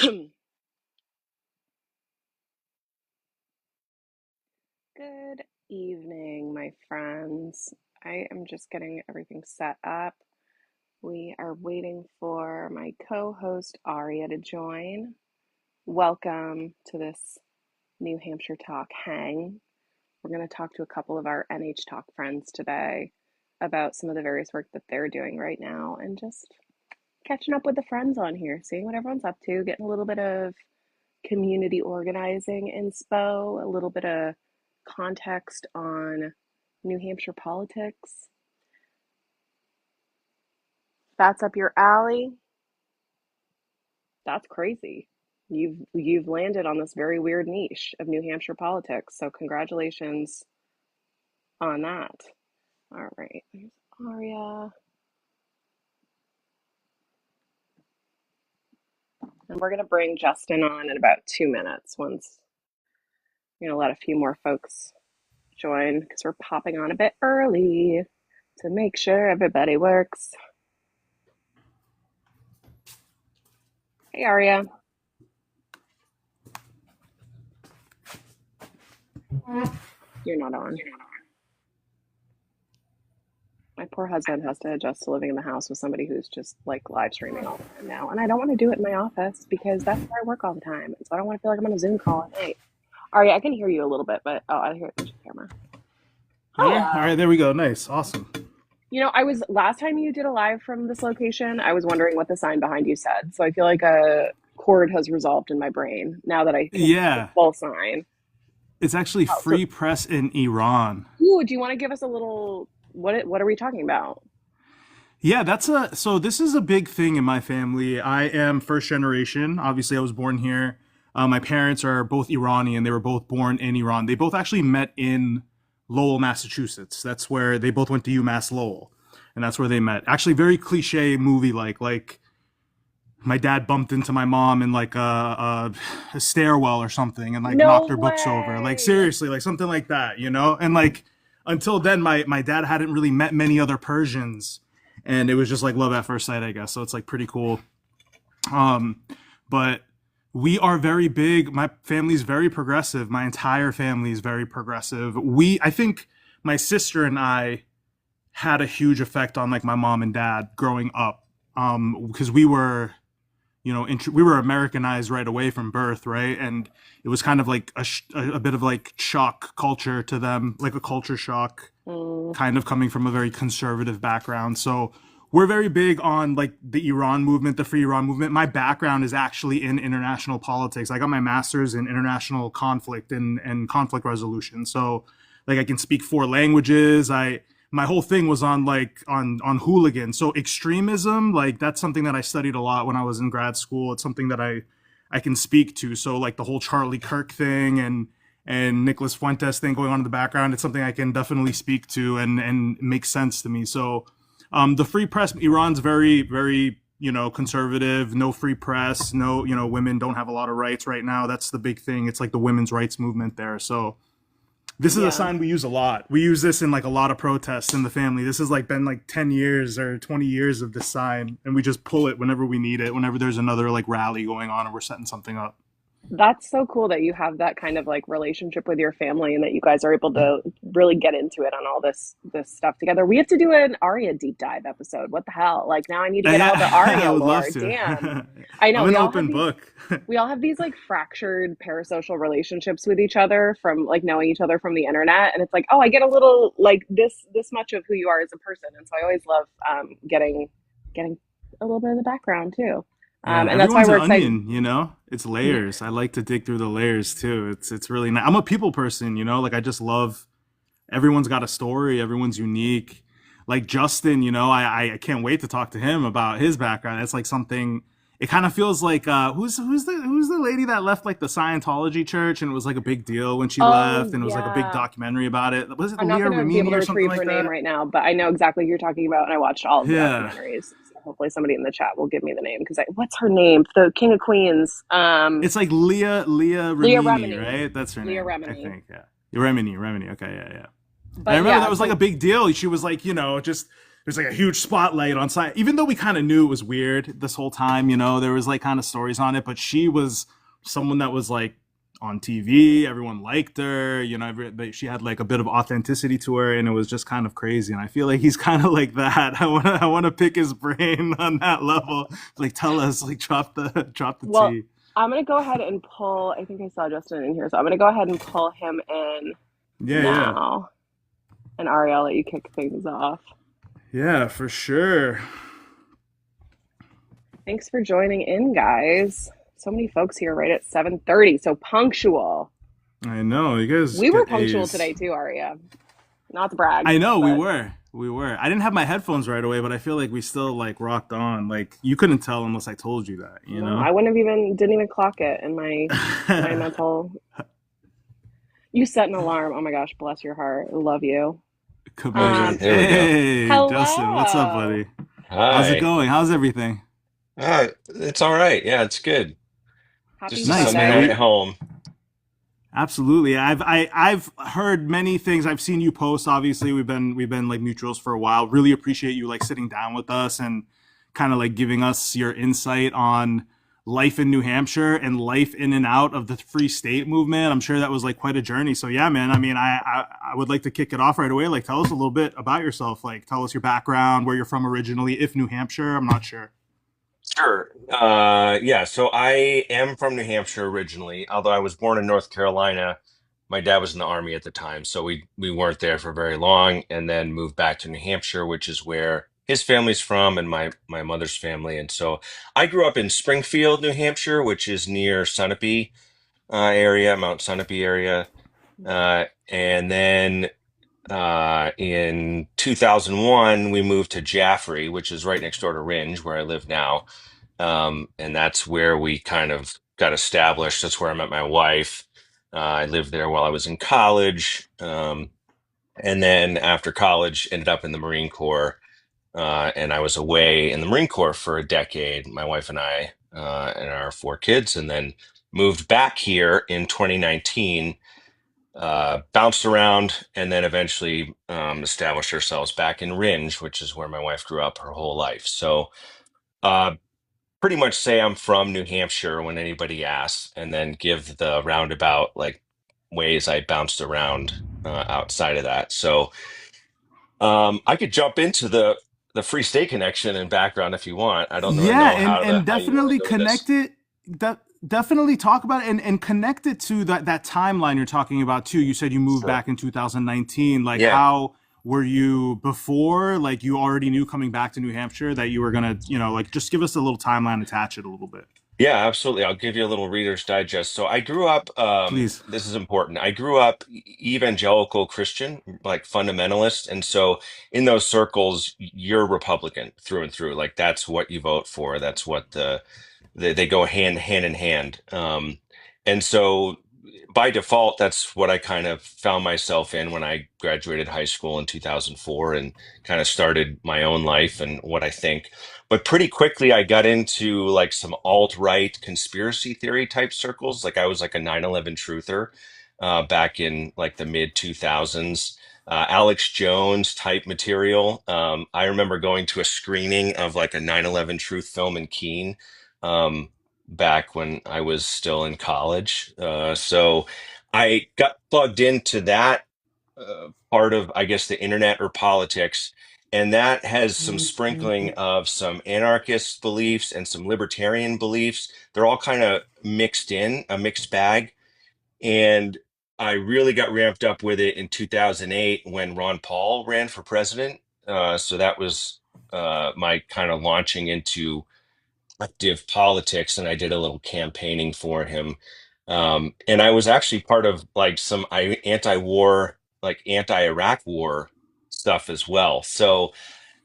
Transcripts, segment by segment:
Good evening, my friends. I am just getting everything set up. We are waiting for my co-host Arya to join. Welcome to this New Hampshire Talk hang. We're going to talk to a couple of our NH Talk friends today about some of the various work that they're doing right now and just catching up with the friends on here, seeing what everyone's up to, getting a little bit of community organizing inspo, a little bit of context on New Hampshire politics. That's up your alley. That's crazy. You've landed on this very weird niche of New Hampshire politics. So congratulations on that. All right, there's Arya. And we're gonna bring Justin on in about 2 minutes once we're gonna let a few more folks join because we're popping on a bit early to make sure everybody works. Hey, Arya. You're not on. My poor husband has to adjust to living in the house with somebody who's just like live streaming all the time now. And I don't want to do it in my office because that's where I work all the time. So I don't want to feel like I'm on a Zoom call at night. Arya, I can hear you a little bit, but I hear it through the camera. All right, there we go. Nice. Awesome. Last time you did a live from this location, I was wondering what the sign behind you said. So I feel like a chord has resolved in my brain now that I can see the full sign. It's actually free press in Iran. Ooh, do you want to give us a little, what are we talking about? Yeah, so this is a big thing in my family. I am first generation. Obviously, I was born here. My parents are both Iranian. They were both born in Iran. They both actually met in Lowell, Massachusetts. That's where they both went to UMass Lowell. And that's where they met. Actually, very cliche movie like my dad bumped into my mom in like a stairwell or something and like knocked her books over. Like seriously, like something like that, you know? And like until then, my dad hadn't really met many other Persians. And it was just like love at first sight, I guess. So it's like pretty cool. But we are very big. My family's very progressive. My entire family is very progressive. I think my sister and I had a huge effect on like my mom and dad growing up. Because we were, we were Americanized right away from birth, right? And it was kind of like a bit of like shock culture to them, like a culture shock, kind of coming from a very conservative background. So we're very big on like the Iran movement, the free Iran movement. My background is actually in international politics. I got my master's in international conflict and conflict resolution. So like I can speak 4 languages. My whole thing was on hooligans. So extremism, like that's something that I studied a lot when I was in grad school. It's something that I can speak to. So like the whole Charlie Kirk thing and Nicholas Fuentes thing going on in the background, it's something I can definitely speak to and make sense to me. So the free press, Iran's very, very, conservative, no free press, no, women don't have a lot of rights right now. That's the big thing. It's like the women's rights movement there. So this is a sign we use a lot. We use this in like a lot of protests in the family. This has like been like 10 years or 20 years of this sign. And we just pull it whenever we need it, whenever there's another like rally going on and we're setting something up. That's so cool that you have that kind of like relationship with your family and that you guys are able to really get into it on all this stuff together. We have to do an Arya deep dive episode. What the hell? Like now I need to get all the Arya lore. Damn. I know. I'm an open book. We all have these like fractured parasocial relationships with each other from like knowing each other from the internet. And it's like, oh, I get a little like this much of who you are as a person. And so I always love getting a little bit of the background too. And that's why we're excited. Onion, it's layers. I like to dig through the layers too. It's really nice. I'm a people person, like I just love, everyone's got a story. Everyone's unique. Like Justin, I can't wait to talk to him about his background. It's like something, it kind of feels like, who's the lady that left like the Scientology church and it was like a big deal when she left and it was like a big documentary about it. Was it I'm Leah not going to be able to retrieve her name right now, but I know exactly who you're talking about and I watched all of the documentaries. Hopefully somebody in the chat will give me the name because what's her name? The King of Queens. It's like Leah Remini, right? That's her name. Leah Remini. I think, yeah. Remini. Okay, yeah. But I remember that was like a big deal. She was like, just there's like a huge spotlight on site. Even though we kind of knew it was weird this whole time, you know, there was like kind of stories on it. But she was someone that was like on TV. Everyone liked her. You know, she had like a bit of authenticity to her, and it was just kind of crazy. And I feel like he's kind of like that. I wanna pick his brain on that level. Like, tell us, like, drop the Well, tea. I'm gonna go ahead and pull. I think I saw Justin in here, so I'm gonna go ahead and pull him in Yeah, yeah, now. And Ari, I'll let you kick things off. yeah, for sure. Thanks for joining in, guys. So many folks here right at 7:30, so punctual. I know you guys We were get punctual A's. today too, Aria. Not to brag, I know we but were. We were. I didn't have my headphones right away, but I feel like we still like rocked on. Like you couldn't tell unless I told you that, you no, know? I wouldn't have even didn't even clock it in my mental. You set an alarm. Oh my gosh, bless your heart. I love you. Oh, yeah, Um, Commitment. there we go. Hey, Justin, what's up, hello. buddy? How's it Hi. going? How's everything? It's all right. Yeah, it's good. Happy Just a Nice, Sunday man. night at Sunday. home. Absolutely. I've heard many things. I've seen you post. Obviously, we've been like mutuals for a while. Really appreciate you like sitting down with us and kind of like giving us your insight on life in New Hampshire and life in and out of the Free State movement. I'm sure that was like quite a journey. So yeah, man. I mean, I would like to kick it off right away. Like, tell us a little bit about yourself. Like, tell us your background, where you're from originally, if New Hampshire. I'm not sure. Sure. Yeah, so I am from New Hampshire originally, although I was born in North Carolina. My dad was in the army at the time, so we weren't there for very long, and then moved back to New Hampshire, which is where his family's from and my mother's family. And so I grew up in Springfield, New Hampshire, which is near Sunapee area, Mount Sunapee area. And then in 2001, we moved to Jaffrey, which is right next door to Ringe, where I live now. And that's where we kind of got established. That's where I met my wife. I lived there while I was in college. And then after college, ended up in the Marine Corps. And I was away in the Marine Corps for a decade, my wife and I, and our four kids, and then moved back here in 2019, bounced around, and then eventually established ourselves back in Ringe, which is where my wife grew up her whole life. So, uh, pretty much say I'm from New Hampshire when anybody asks, and then give the roundabout like ways I bounced around outside of that. So, I could jump into the Free State connection and background if you want. I don't really Yeah, know and how you want to definitely go with this. connect it. Definitely talk about it and connect it to that timeline you're talking about too. You said you moved Sure. back in 2019. Like, Yeah. how were you before? Like, you already knew coming back to New Hampshire that you were gonna, like, just give us a little timeline, attach it a little bit, Yeah, absolutely. I'll give you a little Reader's Digest. So I grew up, please. this is important. I grew up evangelical Christian, like fundamentalist. And so in those circles, you're Republican through and through. Like that's what you vote for. That's what they go hand in hand. And so by default, that's what I kind of found myself in when I graduated high school in 2004 and kind of started my own life and what I think. But pretty quickly, I got into like some alt-right conspiracy theory type circles. Like I was like a 9/11 truther back in like the mid 2000s. Alex Jones type material. I remember going to a screening of like a 9/11 truth film in Keene. Um, Back when I was still in college. So I got plugged into that part of, I guess, the internet or politics. And that has some sprinkling of some anarchist beliefs and some libertarian beliefs. They're all kind of mixed in, a mixed bag. And I really got ramped up with it in 2008 when Ron Paul ran for president. So that was my kind of launching into active politics, and I did a little campaigning for him. And I was actually part of like some anti-war, like anti-Iraq war stuff as well. So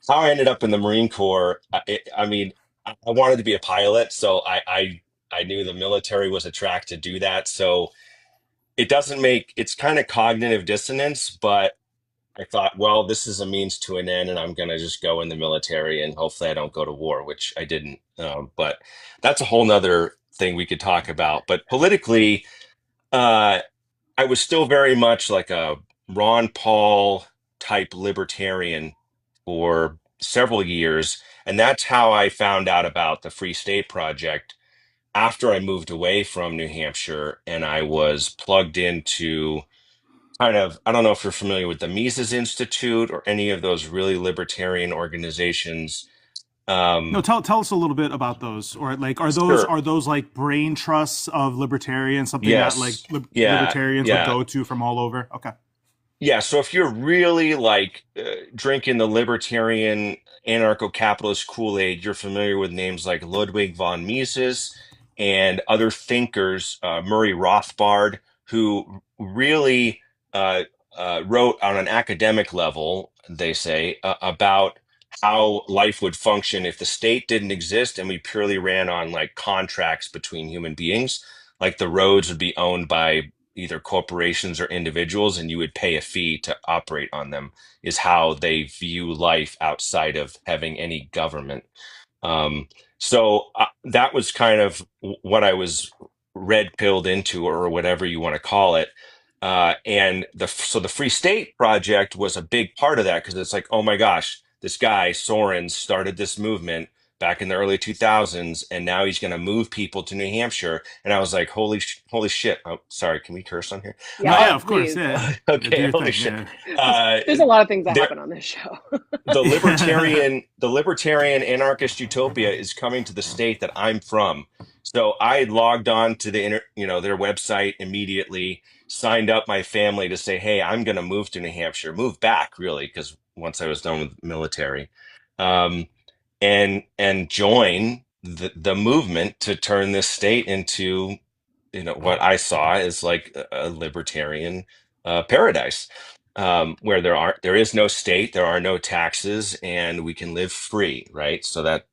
how I ended up in the Marine Corps, I mean, I wanted to be a pilot, so I knew the military was a track to do that. So it doesn't make it's kind of cognitive dissonance, but I thought, well, this is a means to an end, and I'm going to just go in the military, and hopefully I don't go to war, which I didn't. But that's a whole nother thing we could talk about. But politically, uh, I was still very much like a Ron Paul type libertarian for several years. And that's how I found out about the Free State Project after I moved away from New Hampshire and I was plugged into kind of, I don't know if you're familiar with the Mises Institute or any of those really libertarian organizations. No, Um, tell us a little bit about those, or like sure. are those like brain trusts of libertarians, something that like Yes. Yeah. libertarians would Yeah. go to from all over? Okay. Yeah, so if you're really like drinking the libertarian anarcho-capitalist Kool-Aid, you're familiar with names like Ludwig von Mises and other thinkers, Murray Rothbard, who really wrote on an academic level, they say, about how life would function if the state didn't exist and we purely ran on like contracts between human beings. Like the roads would be owned by either corporations or individuals, and you would pay a fee to operate on them, is how they view life outside of having any government. Um, so that was kind of what I was red pilled into, or whatever you want to call it. And the Free State Project was a big part of that because it's like, oh my gosh, this guy Soren started this movement back in the early 2000s, and now he's going to move people to New Hampshire. And I was like, holy shit! Oh, sorry, can we curse on here? No, Yeah, yeah, Um, of course, please. yeah, yeah. Do okay, your holy thing, shit. yeah. Uh, There's a lot of things that there, happen on this show. the libertarian anarchist utopia is coming to the state that I'm from. So I logged on to their website immediately, signed up my family to say, "Hey, I'm going to move to New Hampshire, move back really, because once I was done with military, um, and join the movement to turn this state into what I saw is like a libertarian paradise, where there is no state, there are no taxes, and we can live free, right? So that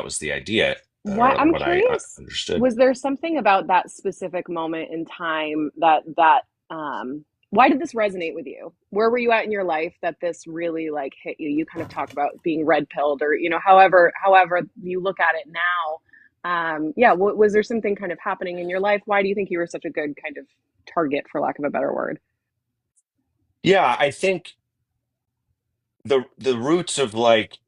was the idea, What or I'm what I curious, understood. was there something about that specific moment in time that why did this resonate with you? Where were you at in your life that this really like hit you? You kind of talk about being red pilled or however you look at it now. Yeah, was there something kind of happening in your life? Why do you think you were such a good kind of target, for lack of a better word? Yeah, I think the roots of like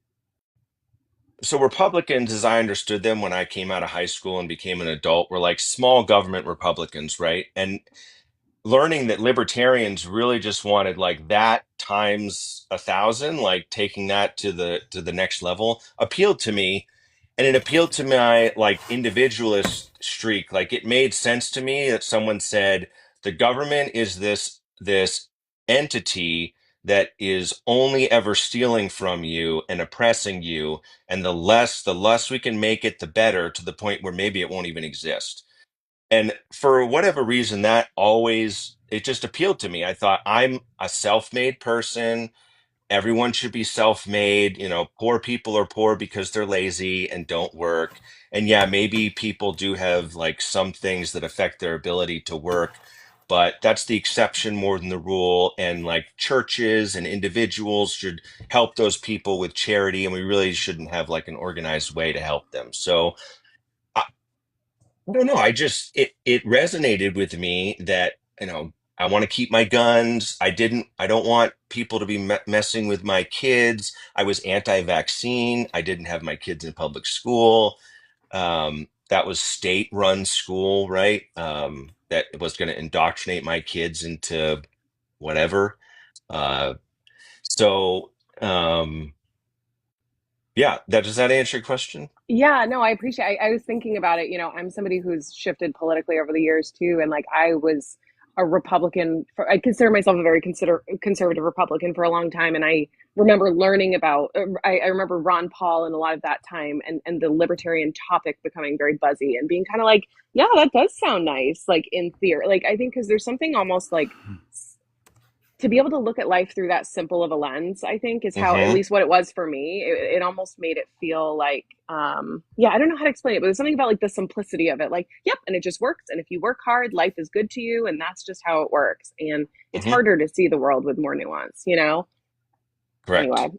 so Republicans, as I understood them when I came out of high school and became an adult, were like small government Republicans, right? And learning that libertarians really just wanted like that times 1,000, like taking that to the next level, appealed to me. And it appealed to my like individualist streak. Like it made sense to me that someone said the government is this entity that is only ever stealing from you and oppressing you, and the less we can make it, the better, to the point where maybe it won't even exist. And for whatever reason, that always, it just appealed to me. I thought, I'm a self-made person. Everyone should be self-made. Poor people are poor because they're lazy and don't work. And yeah, maybe people do have like some things that affect their ability to work, but that's the exception more than the rule. And like churches and individuals should help those people with charity, and we really shouldn't have like an organized way to help them. So I don't know. It resonated with me that, I want to keep my guns. I don't want people to be messing with my kids. I was anti-vaccine. I didn't have my kids in public school. That was state-run school, right? That was going to indoctrinate my kids into whatever. Uh, so, yeah, does that answer your question? Yeah, no, I appreciate. I was thinking about it. I'm somebody who's shifted politically over the years too, and like I was a Republican. I consider myself a very conservative Republican for a long time, and I remember learning about. I remember Ron Paul and a lot of that time, and the libertarian topic becoming very buzzy and being kind of like, yeah, that does sound nice, like in theory. Like I think because there's something almost like to be able to look at life through that simple of a lens, I think is how, at Hmm. least what it was for me. It almost made it feel like, yeah, I don't know how to explain it, but there's something about like the simplicity of it. Like, yep, and it just works. And if you work hard, life is good to you, and that's just how it works. And it's Hmm. harder to see the world with more nuance. Anyway, Correct.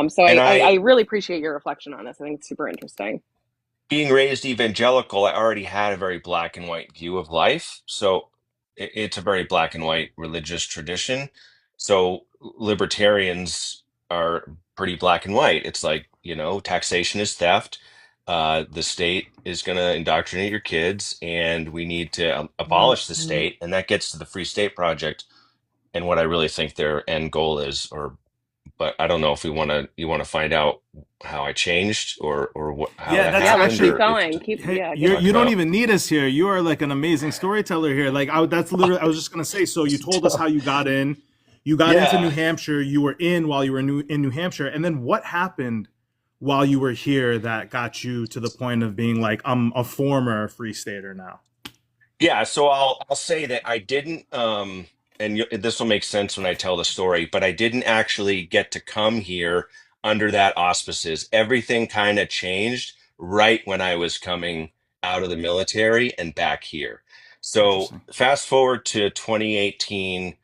so And I really appreciate your reflection on this. I think it's super interesting. being raised evangelical, I already had a very black and white view of life. So it's a very black and white religious tradition. So libertarians are pretty black and white. It's like, taxation is theft. The state is going to indoctrinate your kids, and we need to abolish the Mhm. state. And that gets to the Free State Project and what I really think their end goal is. But I don't know if you want to find out how I changed or how Yeah, that that's Yeah, let's happened, keep or actually. if going. Keep, Hey, yeah, give you us talk you don't about. even need us here. You are like an amazing storyteller here. Like that's literally. I was just gonna say. So you told us how you got in. You got into New Yeah. Hampshire. You were in while you were in New Hampshire, and then what happened while you were here that got you to the point of being like, I'm a former free stater now. Yeah, so I'll say that I didn't and this will make sense when I tell the story, but I didn't actually get to come here under that auspices. Everything kind of changed right when I was coming out of the military and back here. So Interesting. fast forward to 2018,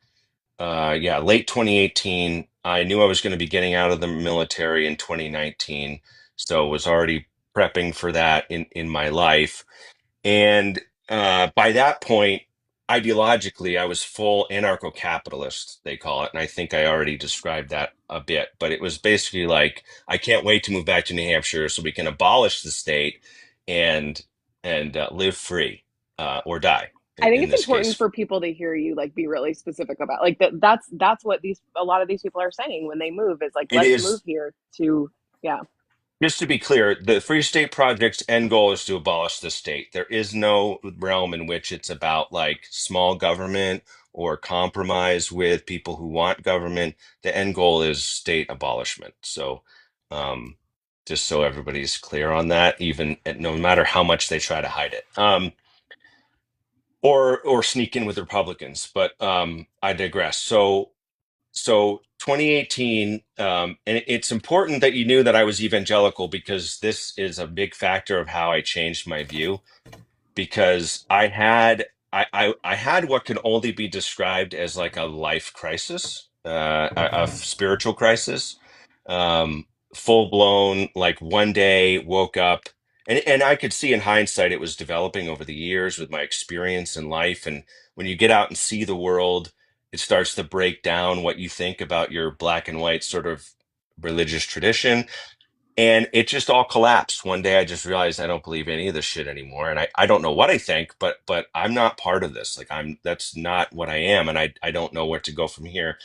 yeah, late 2018, I knew I was going to be getting out of the military in 2019, so was already prepping for that in my life. And by that point, ideologically, I was full anarcho-capitalist, they call it. And I think I already described that a bit. But it was basically like, I can't wait to move back to New Hampshire so we can abolish the state and live free or die I think in it's this important case. for people to hear you like be really specific about like that's what these a lot of these people are saying when they move is like It let's move is. here to yeah. Just to be clear, the Free State Project's end goal is to abolish the state. There is no realm in which it's about like small government or compromise with people who want government. The end goal is state abolishment. So, um, just so everybody's clear on that, even no matter how much they try to hide it, or sneak in with Republicans. But I digress. So 2018, and it's important that you knew that I was evangelical because this is a big factor of how I changed my view. Because I had what can only be described as like a life crisis, a spiritual crisis, um, full blown. Like one day, woke up, and I could see in hindsight it was developing over the years with my experience in life. And when you get out and see the world, it starts to break down what you think about your black and white sort of religious tradition, and it just all collapsed. One day I just realized I don't believe any of this shit anymore. And I don't know what I think, but I'm not part of this. Like that's not what I am. And I don't know where to go from here.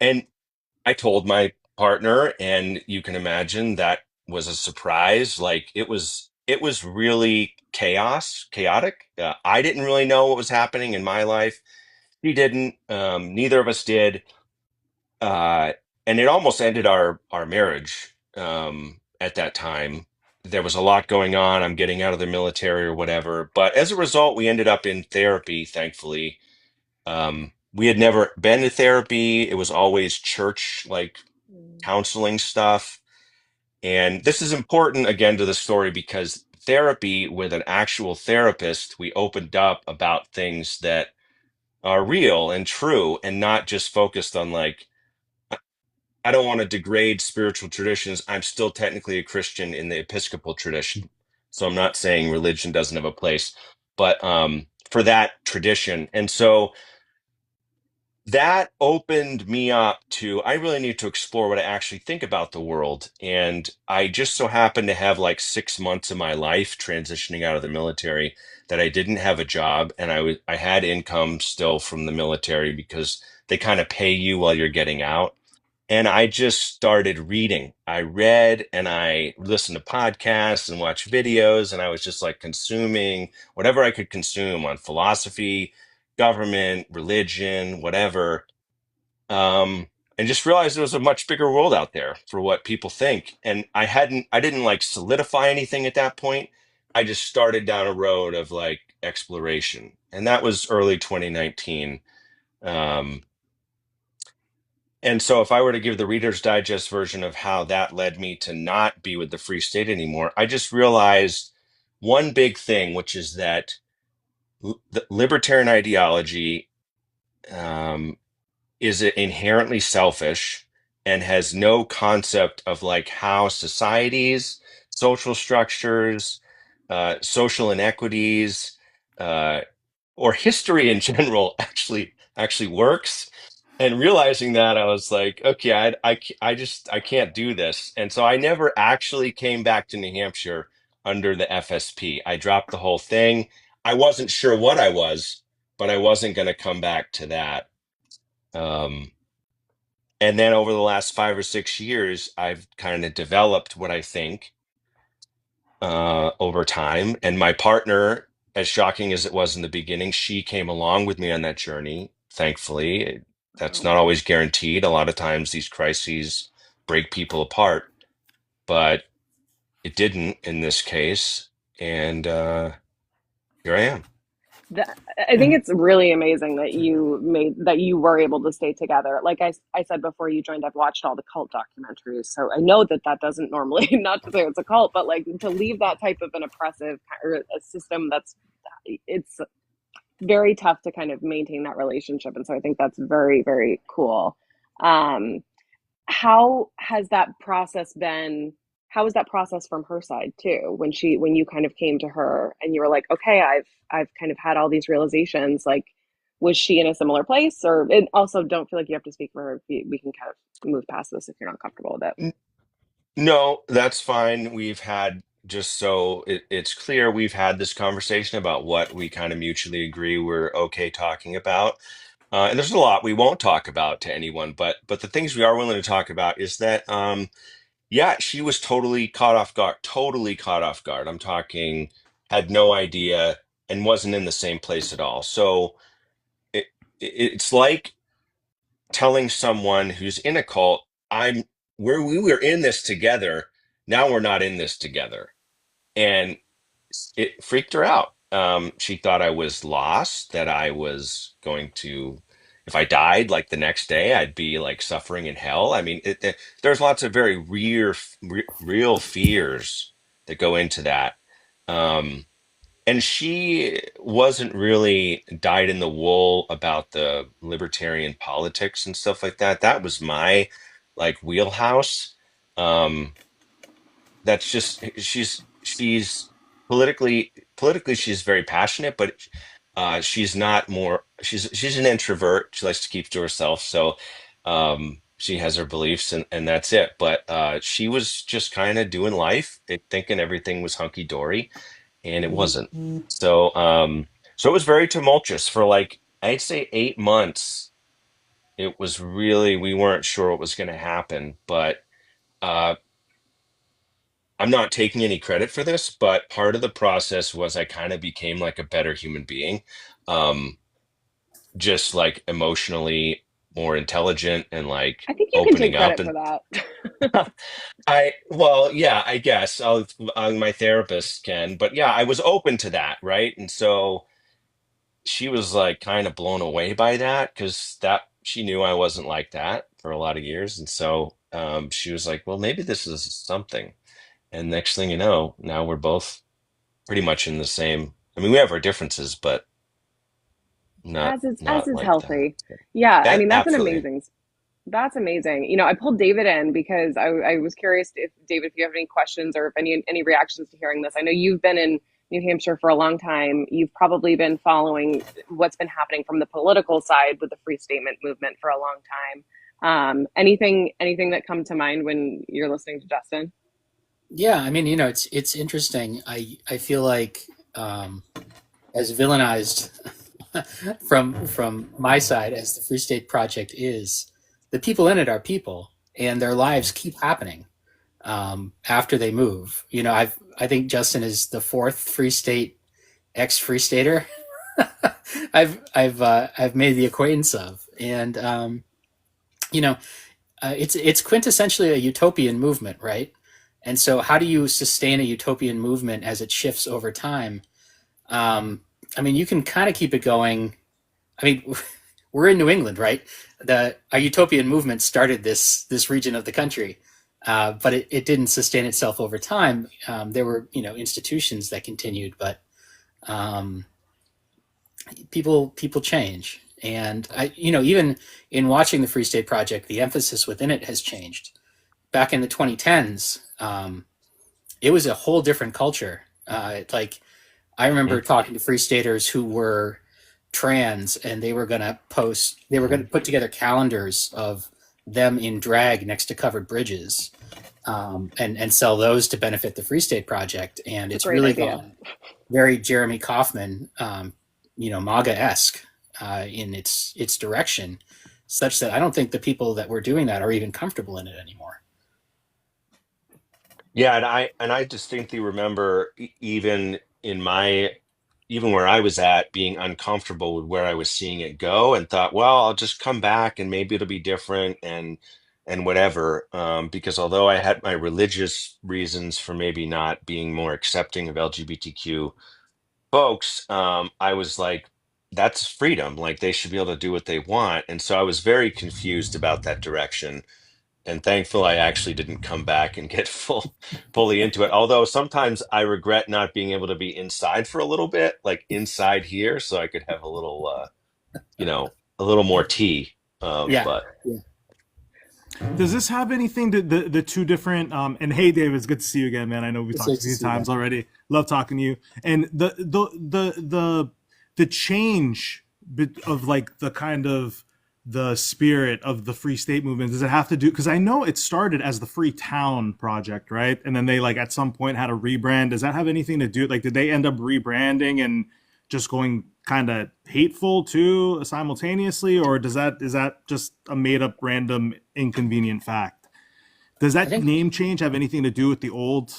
And I told my partner, and you can imagine that was a surprise. Like it was really chaotic. I didn't really know what was happening in my life. He didn't. Neither of us did, uh, and it almost ended our marriage. At that time, there was a lot going on. I'm getting out of the military or whatever, but as a result, we ended up in therapy. Thankfully, we had never been to therapy. It was always church like Mm. counseling stuff. And this is important again to the story because therapy with an actual therapist, we opened up about things that are real and true and not just focused on like I don't want to degrade spiritual traditions. I'm still technically a Christian in the Episcopal tradition. So I'm not saying religion doesn't have a place, but for that tradition. And so that opened me up to, I really need to explore what I actually think about the world. And I just so happened to have like 6 months of my life transitioning out of the military that I didn't have a job. And I had income still from the military because they kind of pay you while you're getting out, and I just started reading. I read and I listened to podcasts and watched videos, and I was just like consuming whatever I could consume on philosophy, government, religion, whatever. And just realized there was a much bigger world out there for what people think. And I didn't like solidify anything at that point. I just started down a road of like exploration. And that was early 2019. Um, And so, if I were to give the Reader's Digest version of how that led me to not be with the Free State anymore, I just realized one big thing, which is that the libertarian ideology um, is inherently selfish and has no concept of like how societies, social structures, social inequities, uh, or history in general actually works. And realizing that, I was like, okay, I can't do this. And so I never actually came back to New Hampshire under the FSP. I dropped the whole thing. I wasn't sure what I was, but I wasn't going to come back to that. Um, and then over the last 5 or 6 years, I've kind of developed what I think over time. And my partner, as shocking as it was in the beginning, she came along with me on that journey, thankfully. That's Oh, not always guaranteed. A lot of times these crises break people apart, but it didn't in this case. And here I am. that, I think And it's really amazing that you were able to stay together. Like I said before you joined, I've watched all the cult documentaries, so I know that that doesn't normally, not to say it's a cult, but like to leave that type of an oppressive or a system that's it's very tough to kind of maintain that relationship, and so I think that's very, very cool. Um, how has that process been? How was that process from her side too? When you kind of came to her and you were like, okay, I've kind of had all these realizations. Like, was she in a similar place? Or and also, don't feel like you have to speak for her. We can kind of move past this if you're not comfortable with it. N- No, that's fine. We've had, just so it's clear, we've had this conversation about what we kind of mutually agree we're okay talking about. And there's a lot we won't talk about to anyone, but the things we are willing to talk about is that yeah, she was totally caught off guard, totally caught off guard. I'm talking had no idea and wasn't in the same place at all. So it's like telling someone who's in a cult, I'm where we were in this together, now we're not in this together. And it freaked her out. She thought I was lost, that I was going to, if I died like the next day, I'd be like suffering in hell. I mean, there's lots of very real fears that go into that. Um, and she wasn't really dyed in the wool about the libertarian politics and stuff like that. That was my like wheelhouse. Um, that's just she's politically she's very passionate, but she's not more she's an introvert. She likes to keep to herself, so she has her beliefs and that's it. But she was just kind of doing life, thinking everything was hunky dory, and it wasn't. So so it was very tumultuous for like I'd say 8 months. It was really, we weren't sure what was going to happen, but uh, I'm not taking any credit for this, but part of the process was I kind of became like a better human being, um, just like emotionally more intelligent and like I think you can take opening up. credit for And that. well, yeah, I guess my therapist can, but yeah, I was open to that, right? And so she was like kind of blown away by that because that she knew I wasn't like that for a lot of years, and so she was like, well, maybe this is something. And next thing you know, now we're both pretty much in the same. I mean, we have our differences, but As not is like that. healthy. Yeah, I That mean absolutely. that's amazing. I pulled David in because I was curious if David, if you have any questions or if any reactions to hearing this. I know you've been in New Hampshire for a long time. You've probably been following what's been happening from the political side with the free statement movement for a long time. Anything that come to mind when you're listening to Justin? Yeah, I mean, it's interesting. I feel like as villainized from my side as the Free State Project is, the people in it are people, and their lives keep happening after they move. I think Justin is the fourth Free State ex Free Stater I've made the acquaintance of, and you know, it's quintessentially a utopian movement, right? And so, how do you sustain a utopian movement as it shifts over time? Um, I mean, you can kind of keep it going. I mean, we're in New England, right? The a utopian movement started this region of the country, but it didn't sustain itself over time. There were institutions that continued, but um, people change, and even in watching the Free State Project, the emphasis within it has changed. Back in the 2010s, it was a whole different culture. Like I remember Mhm. talking to Free Staters who were trans, and they were going to put together calendars of them in drag next to covered bridges, and sell those to benefit the Free State Project. And It's a it's great really idea. gone very Jeremy Kaufman, MAGA-esque in its direction, such that I don't think the people that were doing that are even comfortable in it anymore. Yeah, and I distinctly remember even where I was at being uncomfortable with where I was seeing it go and thought, well, I'll just come back and maybe it'll be different and whatever. Because although I had my religious reasons for maybe not being more accepting of LGBTQ folks, I was like, that's freedom. Like they should be able to do what they want. And so I was very confused about that direction, and thankful I actually didn't come back and get fully into it. Although sometimes I regret not being able to be inside for a little bit, like inside here, so I could have a little more tea. Yeah. But Yeah. Does this have anything to the two different and hey David, it's good to see you again, man. I know we've It's talked nice a to few see you times again. already. Love talking to you. And the change of like the kind of the spirit of the Free State movement, does it have to do, because I know it started as the Free Town Project, right? And then they like at some point had a rebrand. Does that have anything to do, like did they end up rebranding and just going kind of hateful too simultaneously, or is that just a made up random inconvenient fact? Does I that think name change have anything to do with the old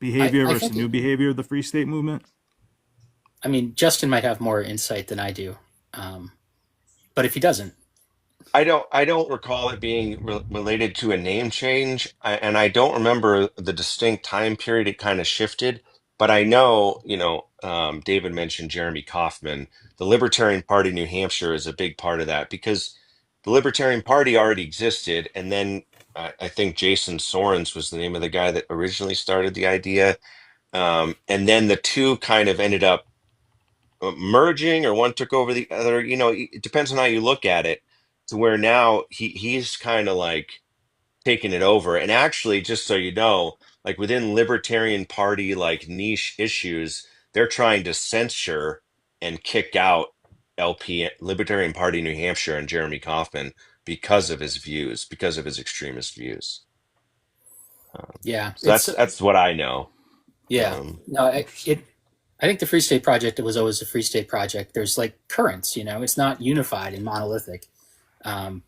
behavior I versus think new behavior of the Free State movement? I mean, Justin might have more insight than I do, um, but if he doesn't, I don't recall it being related to a name change, and I don't remember the distinct time period it kind of shifted. But I know, David mentioned Jeremy Kaufman. The Libertarian Party, New Hampshire, is a big part of that because the Libertarian Party already existed, and then I think Jason Sorens was the name of the guy that originally started the idea, and then the two kind of ended up merging, or one took over the other. It depends on how you look at it, to where now he's kind of like taking it over. And actually, just so you know, like within Libertarian Party like niche issues, they're trying to censure and kick out LP Libertarian Party New Hampshire and Jeremy Kaufman because of his views, because of his extremist views. yeah, So it's that's what I know. yeah. um, No, I think the Free State Project, it was always a Free State Project. There's like currents, it's not unified and monolithic.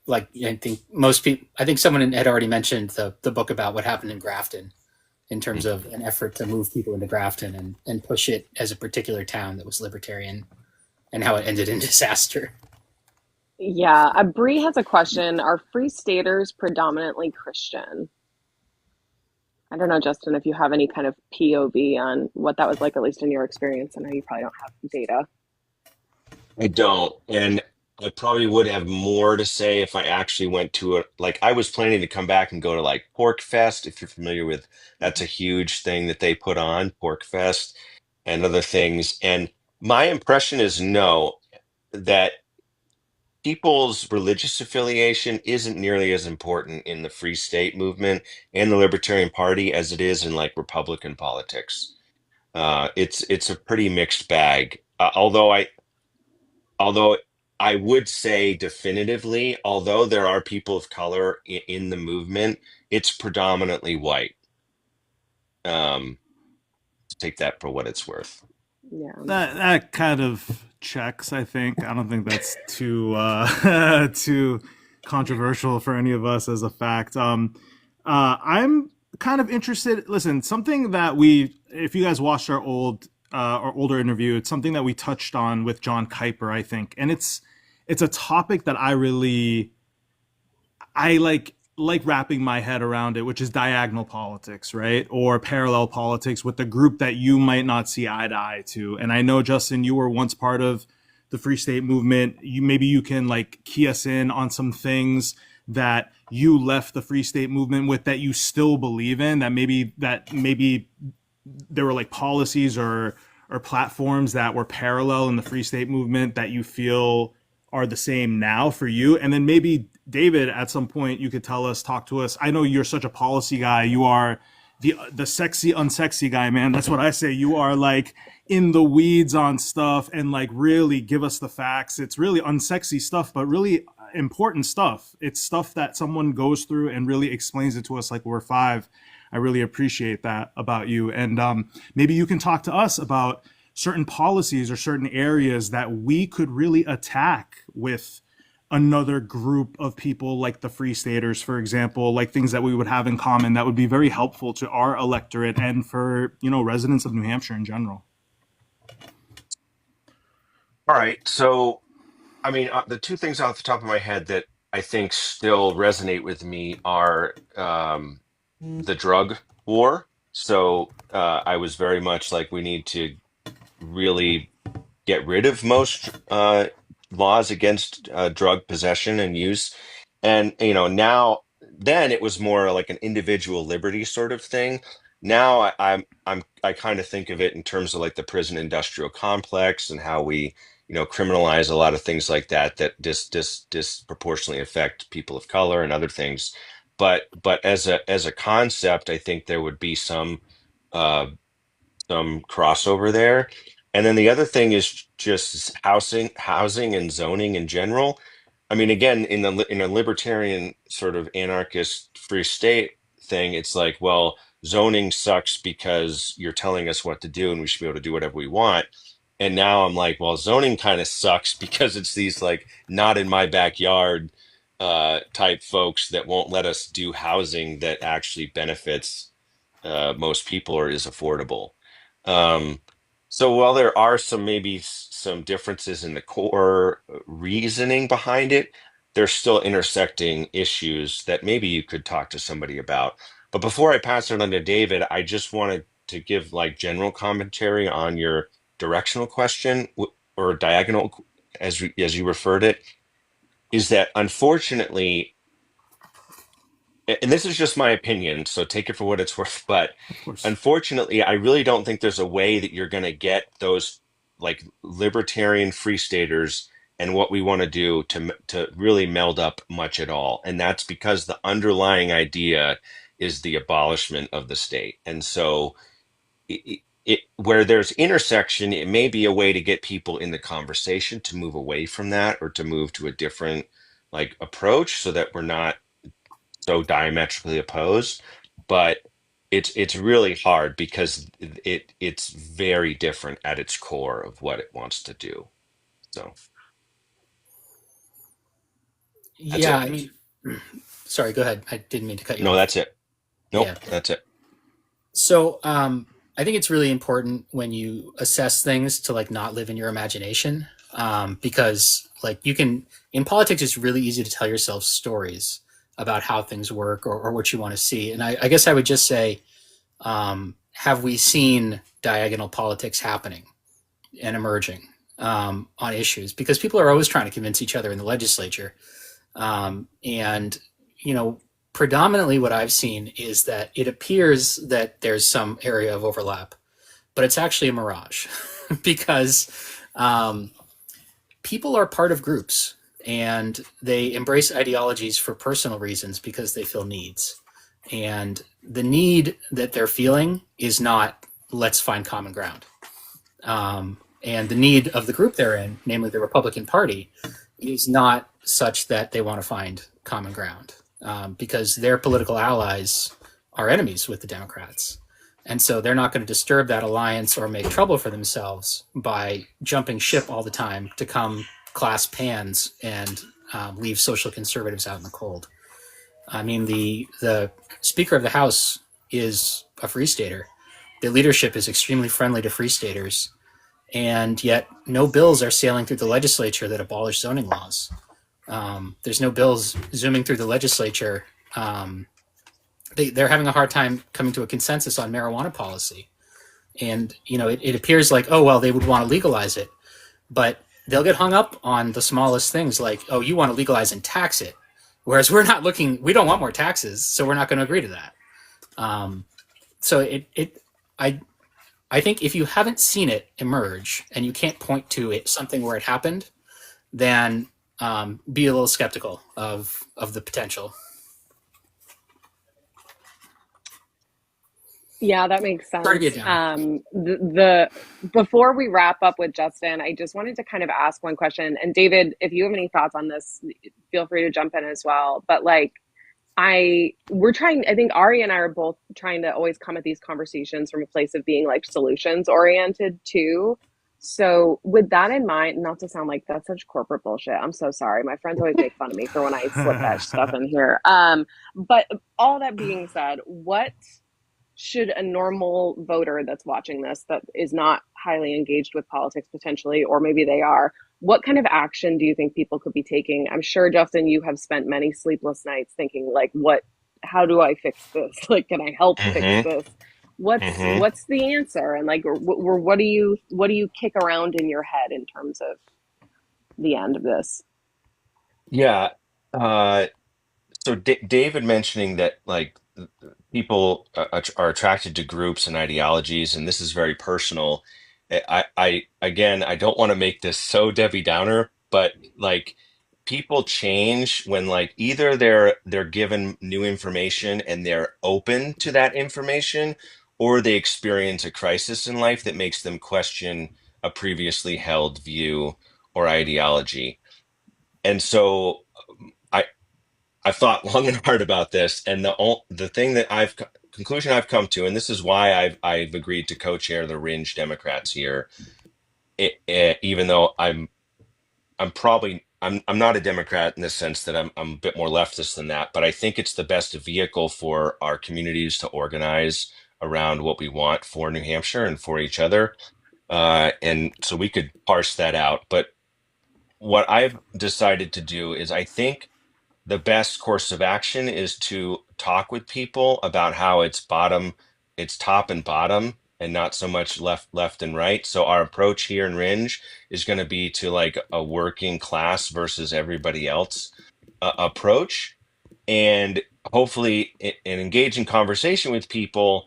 Like I think most people, I think someone had already mentioned the book about what happened in Grafton in terms of an effort to move people into Grafton and push it as a particular town that was libertarian, and how it ended in disaster. Yeah, Bree has a question. Are Free Staters predominantly Christian? I don't know, Justin, if you have any kind of POV on what that was like, at least in your experience. I know you probably don't have data. I don't. And I probably would have more to say if I actually went to it. Like I was planning to come back and go to like Pork Fest, if you're familiar with, that's a huge thing that they put on, Pork Fest and other things. And my impression is no, that people's religious affiliation isn't nearly as important in the Free State movement and the Libertarian Party as it is in like Republican politics. It's a pretty mixed bag. Although I would say definitively, although there are people of color in the movement, it's predominantly white. Um, to take that for what it's worth. Yeah. That kind of checks, I think. I don't think that's too too controversial for any of us as a fact. I'm kind of interested. Listen, something that if you guys watched our older interview, it's something that we touched on with John Kuiper, I think, and it's a topic that I like wrapping my head around it, which is diagonal politics, right? Or parallel politics with the group that you might not see eye to eye to. And I know, Justin, you were once part of the Free State movement. Maybe you can like key us in on some things that you left the Free State movement with that you still believe in, that maybe there were like policies or platforms that were parallel in the Free State movement that you feel are the same now for you. And then maybe David, at some point you could talk to us. I know you're such a policy guy. You are the sexy unsexy guy, man. That's what I say. You are like in the weeds on stuff and like really give us the facts. It's really unsexy stuff, but really important stuff. It's stuff that someone goes through and really explains it to us like we're five. I really appreciate that about you. And maybe you can talk to us about certain policies or certain areas that we could really attack with another group of people like the Free Staters, for example, like things that we would have in common that would be very helpful to our electorate and for, residents of New Hampshire in general. All right. So, I mean, the two things off the top of my head that I think still resonate with me are the drug war. So, I was very much like, we need to really get rid of most laws against drug possession and use. And now then it was more like an individual liberty sort of thing. Now I kind of think of it in terms of like the prison industrial complex and how we criminalize a lot of things like that that disproportionately affect people of color and other things. But as a concept, I think there would be uh, some crossover there. And then the other thing is just housing and zoning in general. I mean, again, in a libertarian sort of anarchist free state thing, it's like, well, zoning sucks because you're telling us what to do and we should be able to do whatever we want. And now I'm like, well, zoning kind of sucks because it's these like not in my backyard type folks that won't let us do housing that actually benefits most people or is affordable. Um, so while there are some differences in the core reasoning behind it, there's still intersecting issues that maybe you could talk to somebody about. But before I pass it on to David, I just wanted to give like general commentary on your directional question or diagonal, as you referred it, is that unfortunately, and this is just my opinion, so take it for what it's worth, but Of course. unfortunately, I really don't think there's a way that you're going to get those like libertarian free staters and what we want to do to really meld up much at all. And that's because the underlying idea is the abolishment of the state. And so where there's intersection, it may be a way to get people in the conversation to move away from that or to move to a different like approach so that we're not so diametrically opposed, but it's really hard because it's very different at its core of what it wants to do. So that's Yeah, it. I mean, sorry, go ahead. I didn't mean to cut you No, off. that's it. Yeah. Nope, that's it. So, I think it's really important when you assess things to like not live in your imagination, because like you can in politics, it's really easy to tell yourself stories about how things work or what you want to see. And I guess I would just say, have we seen diagonal politics happening and emerging on issues? Because people are always trying to convince each other in the legislature, and you know predominantly what I've seen is that it appears that there's some area of overlap, but it's actually a mirage because um, people are part of groups and they embrace ideologies for personal reasons because they feel needs. And the need that they're feeling is not, let's find common ground. And the need of the group they're in, namely the Republican Party, is not such that they want to find common ground, because their political allies are enemies with the Democrats. And so they're not going to disturb that alliance or make trouble for themselves by jumping ship all the time to come clasp hands and leave social conservatives out in the cold. I mean, the Speaker of the House is a Free Stater. The leadership is extremely friendly to Free Staters, and yet no bills are sailing through the legislature that abolish zoning laws. There's no bills zooming through the legislature. They're having a hard time coming to a consensus on marijuana policy. And, it appears like, oh, well, they would want to legalize it, but they'll get hung up on the smallest things like, oh, you want to legalize and tax it. Whereas we don't want more taxes, so we're not going to agree to that. So I think if you haven't seen it emerge and you can't point to it, something where it happened, then be a little skeptical of the potential. Yeah, that makes Sorry to be a sense. downer. Before we wrap up with Justin, I just wanted to kind of ask one question. And David, if you have any thoughts on this, feel free to jump in as well. But like, we're trying, I think Ari and I are both trying to always come at these conversations from a place of being like solutions oriented too. So with that in mind, not to sound like that's such corporate bullshit. I'm so sorry. My friends always make fun of me for when I slip that stuff in here. But all that being said, what should a normal voter that's watching this that is not highly engaged with politics potentially, or maybe they are, what kind of action do you think people could be taking? I'm sure, Justin, you have spent many sleepless nights thinking like, how do I fix this? Like, can I help fix Mm-hmm. this? what's Mm-hmm. what's the answer? And like, what do you kick around in your head in terms of the end of this? Yeah. Uh, so David mentioning that like people are attracted to groups and ideologies, and this is very personal. Again, I don't want to make this so Debbie Downer, but like people change when like either they're given new information and they're open to that information, or they experience a crisis in life that makes them question a previously held view or ideology. And so I I've thought long and hard about this, and the thing that conclusion I've come to, and this is why I've agreed to co-chair the Ringe Democrats here, even though I'm not a Democrat in the sense that I'm a bit more leftist than that, but I think it's the best vehicle for our communities to organize around what we want for New Hampshire and for each other, and so we could parse that out. But what I've decided to do is I think the best course of action is to talk with people about how it's top and bottom, and not so much left and right. So our approach here in Ringe is going to be to like a working class versus everybody else approach, and hopefully an engaging conversation with people.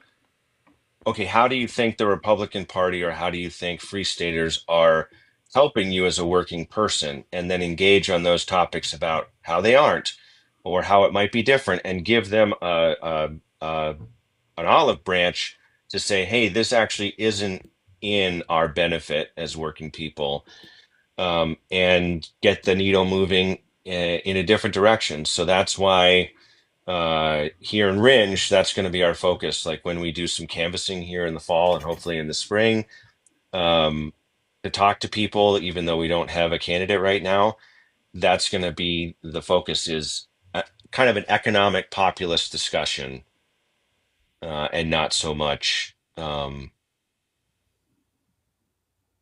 Okay, how do you think the Republican Party or how do you think Free Staters are helping you as a working person? And then engage on those topics about how they aren't or how it might be different, and give them a an olive branch to say, hey, this actually isn't in our benefit as working people, and get the needle moving in a different direction. So that's why here in Ringe, that's going to be our focus. Like when we do some canvassing here in the fall and hopefully in the spring, um, to talk to people, even though we don't have a candidate right now, that's going to be the focus, is kind of an economic populist discussion, and not so much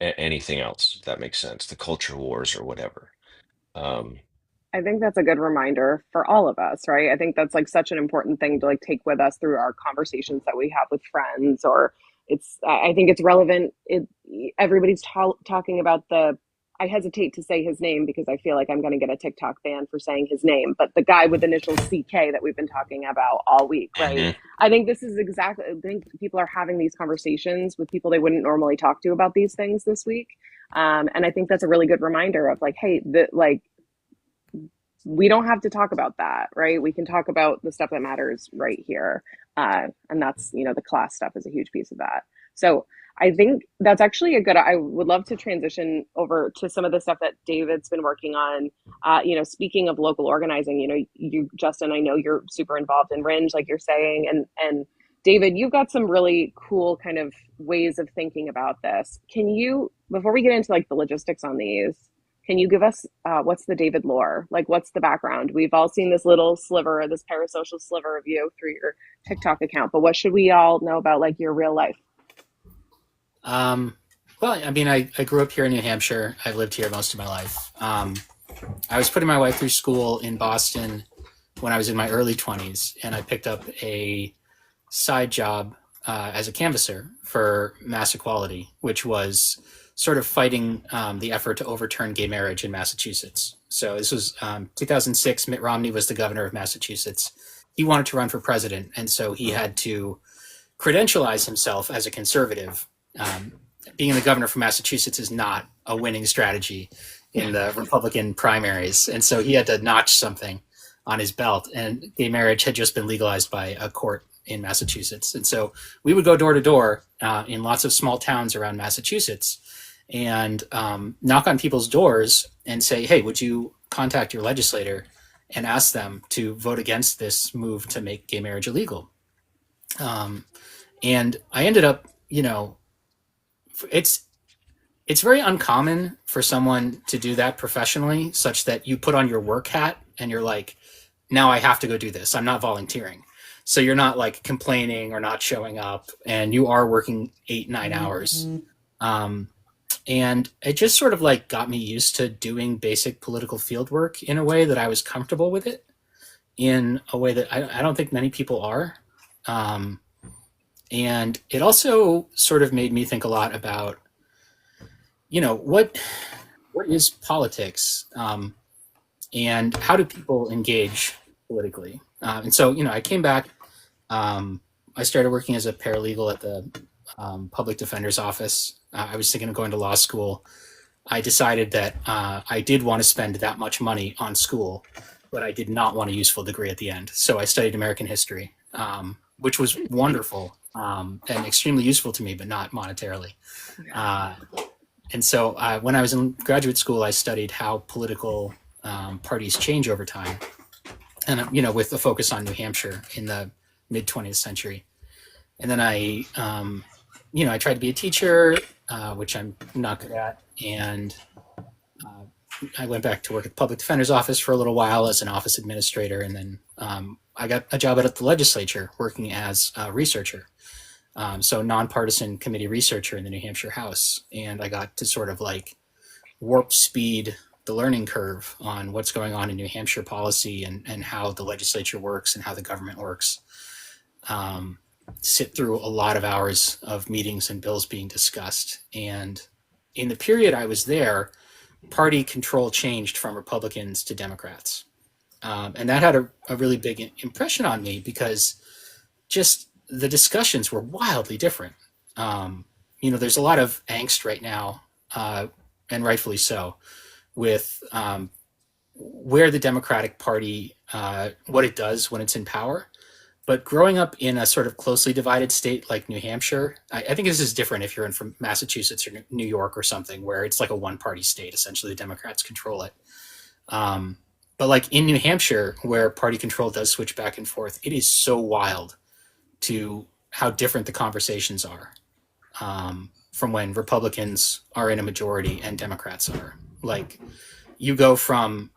anything else, if that makes sense, the culture wars or whatever. Um, I think that's a good reminder for all of us, right? I think that's like such an important thing to like take with us through our conversations that we have with friends, or I think it's relevant. Everybody's talking about I hesitate to say his name because I feel like I'm going to get a TikTok ban for saying his name, but the guy with initials CK that we've been talking about all week, right? mhm. I think this is exactly, I think people are having these conversations with people they wouldn't normally talk to about these things this week. And I think that's a really good reminder of like, hey, like, we don't have to talk about that, right? We can talk about the stuff that matters right here. And that's, the class stuff is a huge piece of that. So I think that's actually I would love to transition over to some of the stuff that David's been working on. Speaking of local organizing, Justin, I know you're super involved in Ringe, like you're saying, and David, you've got some really cool kind of ways of thinking about this. Can you, before we get into like the logistics on these, can you give us what's the David lore? Like, what's the background? We've all seen this little sliver, this parasocial sliver of you through your TikTok account, but what should we all know about like your real life? Um, well, I mean, I grew up here in New Hampshire. I've lived here most of my life. I was putting my wife through school in Boston when I was in my early 20s, and I picked up a side job as a canvasser for mass equality, which was sort of fighting the effort to overturn gay marriage in Massachusetts. So this was 2006. Mitt Romney was the governor of Massachusetts. He wanted to run for president, and so he had to credentialize himself as a conservative. Being the governor from Massachusetts is not a winning strategy in the Republican primaries, and so he had to notch something on his belt. And gay marriage had just been legalized by a court in Massachusetts. And so we would go door to door in lots of small towns around Massachusetts and knock on people's doors and say, hey, would you contact your legislator and ask them to vote against this move to make gay marriage illegal? And I ended up, it's very uncommon for someone to do that professionally, such that you put on your work hat and you're like, now I have to go do this. I'm not volunteering. So you're not like complaining or not showing up, and you are working 8-9 hours. And it just sort of like got me used to doing basic political field work in a way that I was comfortable with it, in a way that I don't think many people are. And it also sort of made me think a lot about, what is politics, and how do people engage politically? And so, I came back. I started working as a paralegal at the public defender's office. I was thinking of going to law school. I decided that I did want to spend that much money on school, but I did not want a useful degree at the end. So I studied American history, which was wonderful and extremely useful to me, but not monetarily. And so when I was in graduate school, I studied how political parties change over time, and with a focus on New Hampshire in the mid 20th century. And then I tried to be a teacher, which I'm not good at, and I went back to work at the public defender's office for a little while as an office administrator, and then I got a job at the legislature working as a researcher. So nonpartisan committee researcher in the New Hampshire House. And I got to sort of like warp speed the learning curve on what's going on in New Hampshire policy and how the legislature works and how the government works. Sit through a lot of hours of meetings and bills being discussed. And in the period I was there, party control changed from Republicans to Democrats. And that had a really big impression on me, because just the discussions were wildly different. There's a lot of angst right now, and rightfully so, with where the Democratic Party, what it does when it's in power. But growing up in a sort of closely divided state like New Hampshire, I think this is different if you're in from Massachusetts or New York or something, where it's like a one-party state. Essentially, the Democrats control it. But like in New Hampshire, where party control does switch back and forth, it is so wild to how different the conversations are from when Republicans are in a majority and Democrats are. Like, you go from,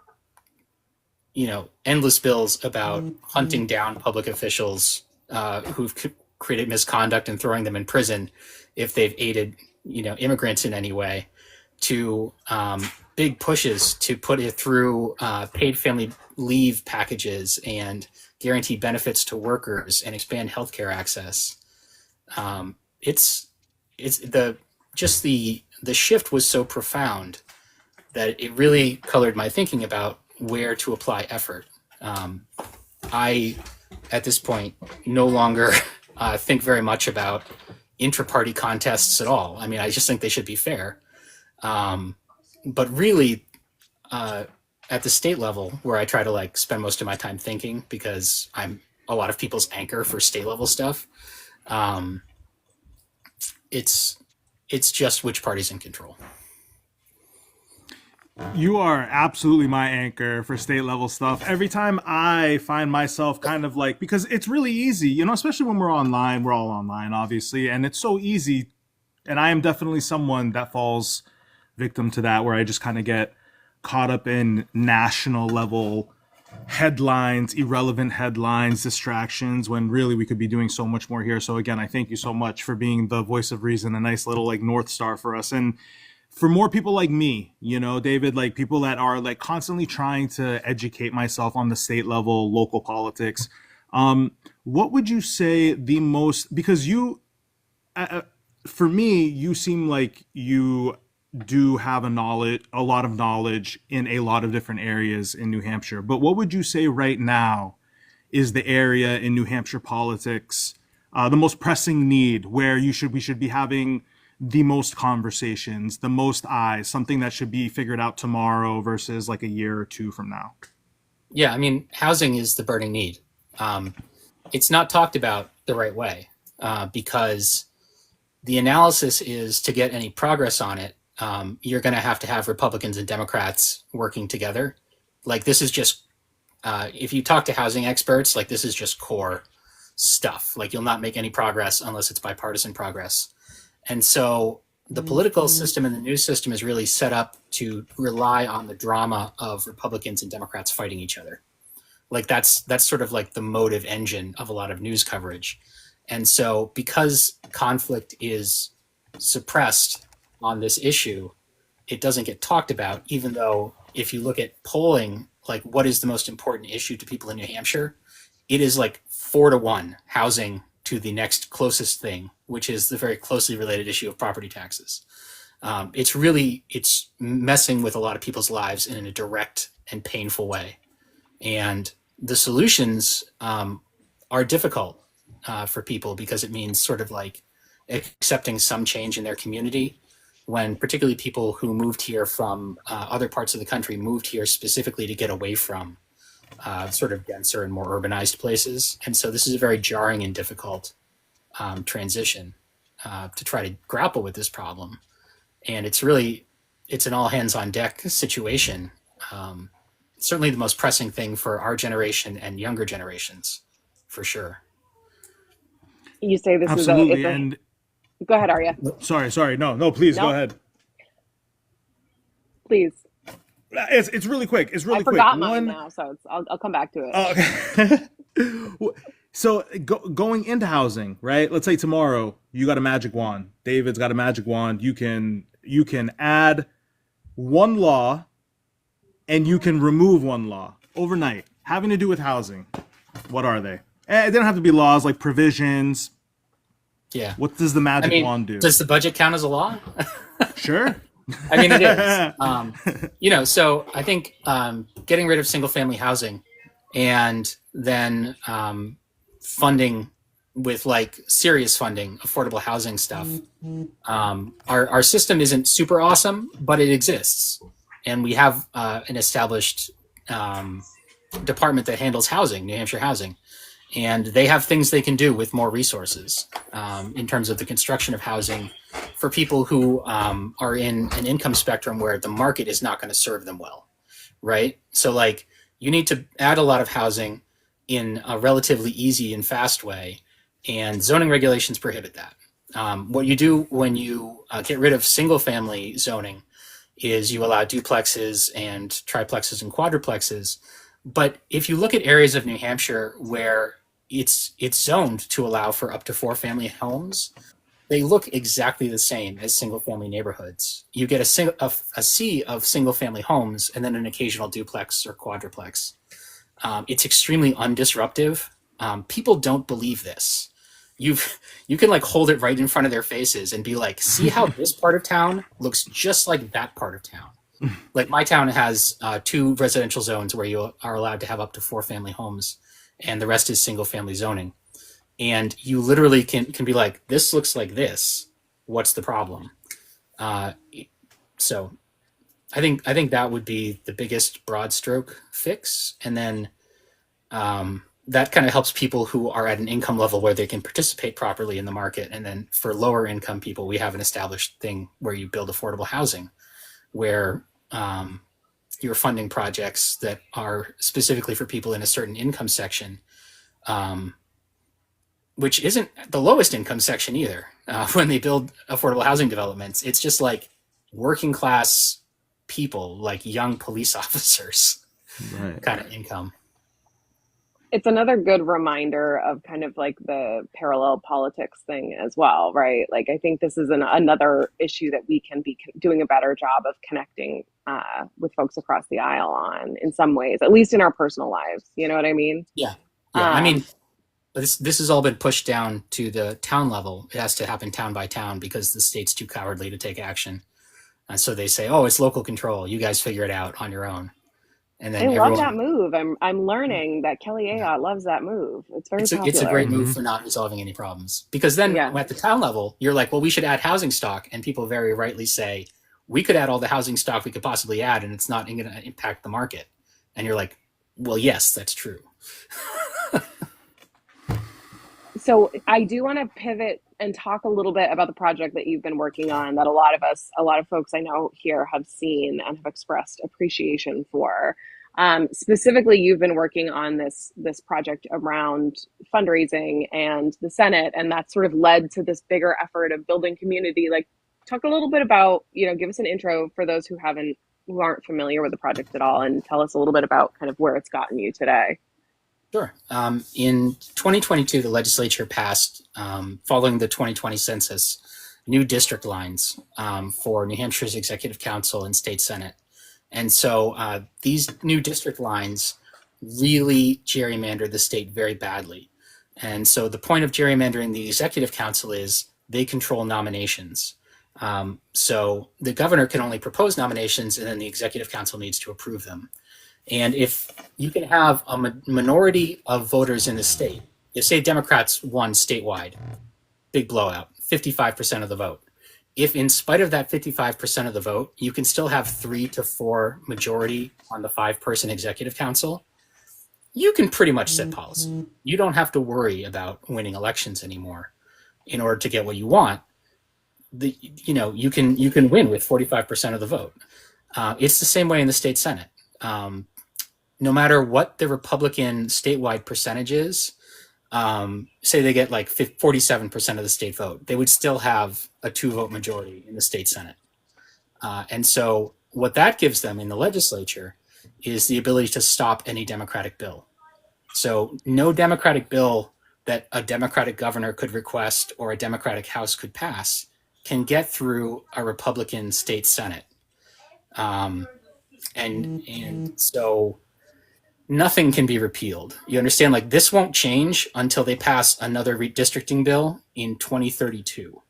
endless bills about hunting down public officials who've created misconduct and throwing them in prison if they've aided, immigrants in any way, to big pushes to put it through paid family leave packages and guarantee benefits to workers and expand healthcare access. It's the shift was so profound that it really colored my thinking about where to apply effort. I, at this point, no longer think very much about intra-party contests at all. I mean, I just think they should be fair. But really, at the state level, where I try to like spend most of my time thinking, because I'm a lot of people's anchor for state level stuff, it's just which party's in control. You are absolutely my anchor for state level stuff. Every time I find myself kind of like, because it's really easy, especially when we're online, we're all online, obviously, and it's so easy. And I am definitely someone that falls victim to that, where I just kind of get caught up in national level headlines, irrelevant headlines, distractions, when really we could be doing so much more here. So again, I thank you so much for being the voice of reason, a nice little like North Star for us. And for more people like me, David, like people that are like constantly trying to educate myself on the state level, local politics, what would you say the most, because you, for me, you seem like you do have a lot of knowledge in a lot of different areas in New Hampshire. But what would you say right now is the area in New Hampshire politics, the most pressing need, where we should be having the most conversations, the most eyes, something that should be figured out tomorrow versus like a year or two from now? Yeah, I mean, housing is the burning need. it's not talked about the right way, because the analysis is to get any progress on it, you're going to have Republicans and Democrats working together. Like this is just, if you talk to housing experts, like this is just core stuff. Like you'll not make any progress unless it's bipartisan progress. And so the political system and the news system is really set up to rely on the drama of Republicans and Democrats fighting each other. Like that's sort of like the motive engine of a lot of news coverage. And so because conflict is suppressed on this issue, it doesn't get talked about, even though if you look at polling, like what is the most important issue to people in New Hampshire, it is like 4-1 housing to the next closest thing, which is the very closely related issue of property taxes. It's messing with a lot of people's lives in a direct and painful way. And the solutions are difficult for people because it means sort of like accepting some change in their community, when particularly people who moved here from other parts of the country moved here specifically to get away from sort of denser and more urbanized places. And so this is a very jarring and difficult transition to try to grapple with this problem. And it's an all hands on deck situation. Certainly the most pressing thing for our generation and younger generations, for sure. You say this Absolutely. is and go ahead, Arya. sorry. No, please go ahead. Please. It's really quick. It's really quick. I forgot mine now, so I'll come back to it. Okay. So going into housing, right? Let's say tomorrow you got a magic wand. David's got a magic wand. You can add one law and you can remove one law overnight having to do with housing. What are they? They don't have to be laws, like provisions. Yeah. What does the magic wand do? Does the budget count as a law? Sure. I mean, it is. So I think getting rid of single family housing and then funding with like serious funding, affordable housing stuff. Our system isn't super awesome, but it exists. And we have an established department that handles housing, New Hampshire Housing. And they have things they can do with more resources in terms of the construction of housing for people who are in an income spectrum where the market is not going to serve them well, right? So like you need to add a lot of housing in a relatively easy and fast way, and zoning regulations prohibit that. What you do when you get rid of single family zoning is you allow duplexes and triplexes and quadruplexes. But if you look at areas of New Hampshire where it's zoned to allow for up to 4 family homes, they look exactly the same as single family neighborhoods. You get a sea of single family homes and then an occasional duplex or quadruplex. It's extremely undisruptive. People don't believe this. You can like hold it right in front of their faces and be like, see how this part of town looks just like that part of town. Like my town has 2 residential zones where you are allowed to have up to 4 family homes, and the rest is single family zoning. And you literally can be like, this looks like this. What's the problem? So I think that would be the biggest broad stroke fix. And then that kind of helps people who are at an income level where they can participate properly in the market. And then for lower income people, we have an established thing where you build affordable housing, where you're funding projects that are specifically for people in a certain income section, which isn't the lowest income section either. When they build affordable housing developments, it's just like working class people, like young police officers, right, kind of income. It's another good reminder of kind of like the parallel politics thing as well, right? Like I think this is another issue that we can be doing a better job of connecting with folks across the aisle on, in some ways, at least in our personal lives. You know what I mean? Yeah. I mean, this has all been pushed down to the town level. It has to happen town by town because the state's too cowardly to take action. And so they say, oh, it's local control. You guys figure it out on your own. And then I love that move. I'm learning that Kelly Ayotte loves that move. It's very popular. It's a great move for not resolving any problems. Because then at the town level, you're like, well, we should add housing stock. And people very rightly say, we could add all the housing stock we could possibly add, and it's not going to impact the market. And you're like, well, yes, that's true. So I do want to pivot and talk a little bit about the project that you've been working on that a lot of folks I know here have seen and have expressed appreciation for. Specifically, you've been working on this project around fundraising and the Senate, and that sort of led to this bigger effort of building community. Like, talk a little bit about, give us an intro for those who aren't familiar with the project at all, and tell us a little bit about kind of where it's gotten you today. Sure. In 2022, the legislature passed, following the 2020 census, new district lines for New Hampshire's Executive Council and State Senate. And so these new district lines really gerrymandered the state very badly. And so the point of gerrymandering the Executive Council is they control nominations. So the governor can only propose nominations, and then the Executive Council needs to approve them. And if you can have a minority of voters in the state, if say Democrats won statewide, big blowout, 55% of the vote. If in spite of that 55% of the vote, you can still have 3 to 4 majority on the 5-person executive council, you can pretty much set policy. You don't have to worry about winning elections anymore in order to get what you want. You can win with 45% of the vote. It's the same way in the state Senate. No matter what the Republican statewide percentage is, say they get like 47% of the state vote, they would still have a 2-vote majority in the state Senate. And so what that gives them in the legislature is the ability to stop any Democratic bill. So no Democratic bill that a Democratic governor could request or a Democratic House could pass can get through a Republican state Senate. And so nothing can be repealed. You understand, like, this won't change until they pass another redistricting bill in 2032.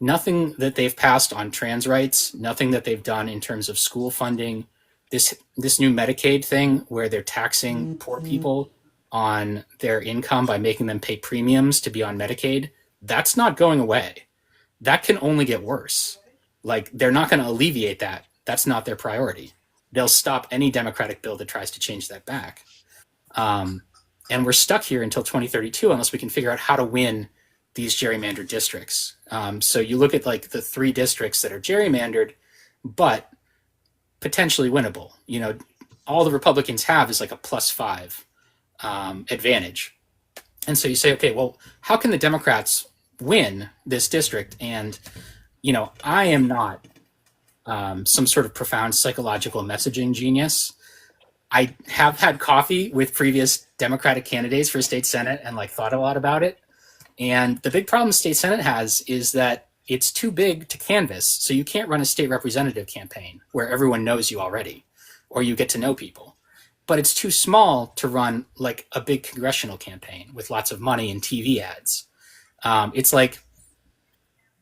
Nothing that they've passed on trans rights, nothing that they've done in terms of school funding, this new Medicaid thing where they're taxing poor people on their income by making them pay premiums to be on Medicaid, that's not going away. That can only get worse. Like, they're not going to alleviate that. That's not their priority. They'll stop any Democratic bill that tries to change that back. And we're stuck here until 2032 unless we can figure out how to win these gerrymandered districts. So you look at like the 3 districts that are gerrymandered, but potentially winnable. All the Republicans have is like a +5 advantage. And so you say, okay, well, how can the Democrats win this district? And, I am not some sort of profound psychological messaging genius. I have had coffee with previous Democratic candidates for state Senate and thought a lot about it. And the big problem state Senate has is that it's too big to canvass. So you can't run a state representative campaign where everyone knows you already, or you get to know people. But it's too small to run like a big congressional campaign with lots of money and TV ads. It's like,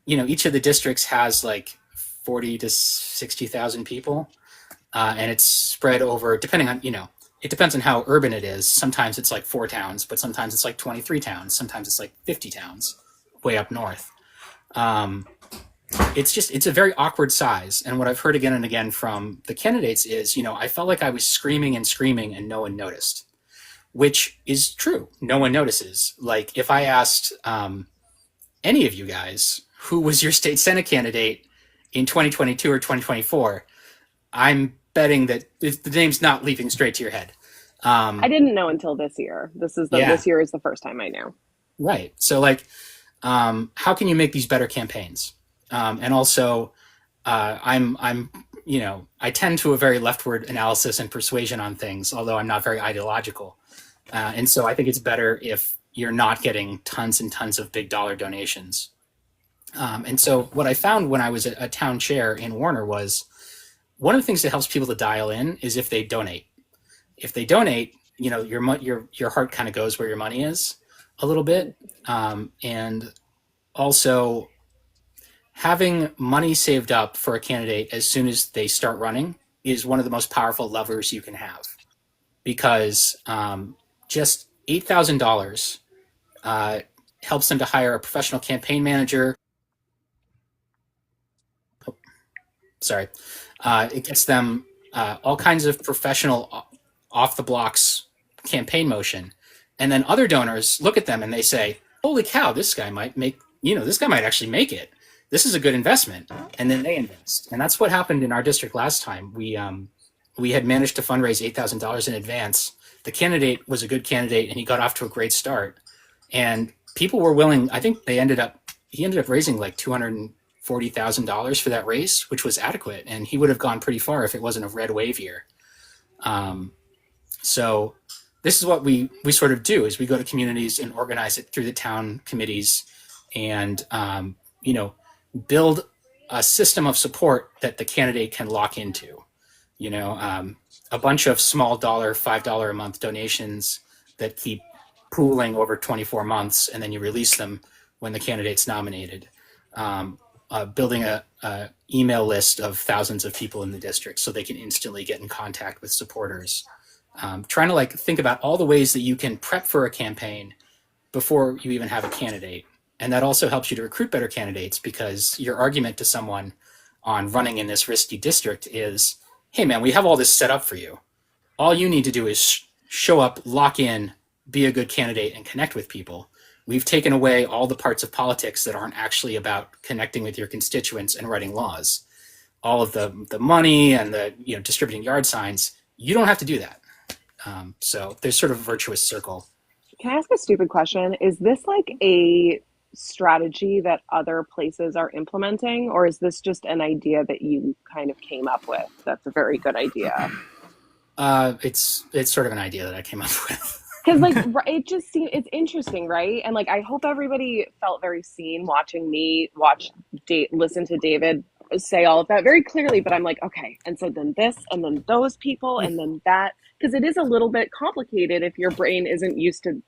each of the districts has like 40 to 60,000 people. And it's spread over, depending on, it depends on how urban it is. Sometimes it's like 4 towns, but sometimes it's like 23 towns. Sometimes it's like 50 towns way up north. It's a very awkward size. And what I've heard again and again from the candidates is, I felt like I was screaming and no one noticed, which is true. No one notices. Like if I asked any of you guys, who was your state Senate candidate in 2022 or 2024, I'm betting that the name's not leaping straight to your head. I didn't know until this year. This year is the first time I knew. Right. So how can you make these better campaigns? And also, I tend to a very leftward analysis and persuasion on things, although I'm not very ideological. And so I think it's better if you're not getting tons and tons of big dollar donations. And so what I found when I was a town chair in Warner was one of the things that helps people to dial in is if they donate. If they donate, your heart kind of goes where your money is a little bit. And also having money saved up for a candidate as soon as they start running is one of the most powerful levers you can have, because just $8,000 helps them to hire a professional campaign manager. It gets them all kinds of professional off the blocks campaign motion. And then other donors look at them and they say, holy cow, this guy might make, this guy might actually make it. This is a good investment. And then they invest. And that's what happened in our district last time. We had managed to fundraise $8,000 in advance. The candidate was a good candidate and he got off to a great start. And people were willing, I think he ended up raising like $240,000 for that race, which was adequate. And he would have gone pretty far if it wasn't a red wave year. So this is what we sort of do is we go to communities and organize it through the town committees and, build a system of support that the candidate can lock into, a bunch of small dollar, $5 a month donations that keep pooling over 24 months. And then you release them when the candidate's nominated. Building a email list of thousands of people in the district so they can instantly get in contact with supporters. Trying to think about all the ways that you can prep for a campaign before you even have a candidate. And that also helps you to recruit better candidates because your argument to someone on running in this risky district is, hey man, we have all this set up for you. All you need to do is show up, lock in, be a good candidate, and connect with people. We've taken away all the parts of politics that aren't actually about connecting with your constituents and writing laws. All of the money and the distributing yard signs, you don't have to do that. So there's sort of a virtuous circle. Can I ask a stupid question? Is this like a strategy that other places are implementing, or is this just an idea that you kind of came up with? That's a very good idea. It's sort of an idea that I came up with. Because it just seems, it's interesting, right? And I hope everybody felt very seen watching me listen to David say all of that very clearly. But I'm like, okay, and so then this, and then those people, and then that, because it is a little bit complicated if your brain isn't used to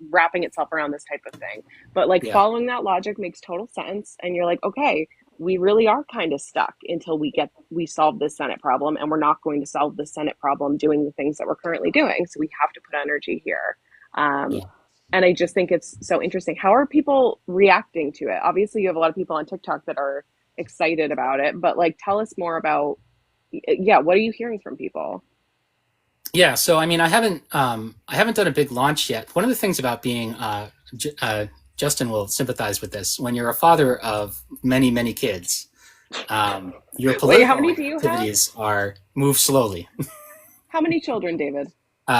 wrapping itself around this type of thing. But following that logic makes total sense, and you're like, okay, we really are kind of stuck until we solve this Senate problem, and we're not going to solve the Senate problem doing the things that we're currently doing. So we have to put energy here. And I just think it's so interesting. How are people reacting to it? Obviously, you have a lot of people on TikTok that are excited about it, but tell us more about, what are you hearing from people? Yeah, so I mean, I haven't done a big launch yet. One of the things about being Justin will sympathize with this. When you're a father of many, many kids, your political activities move slowly. How many children, David?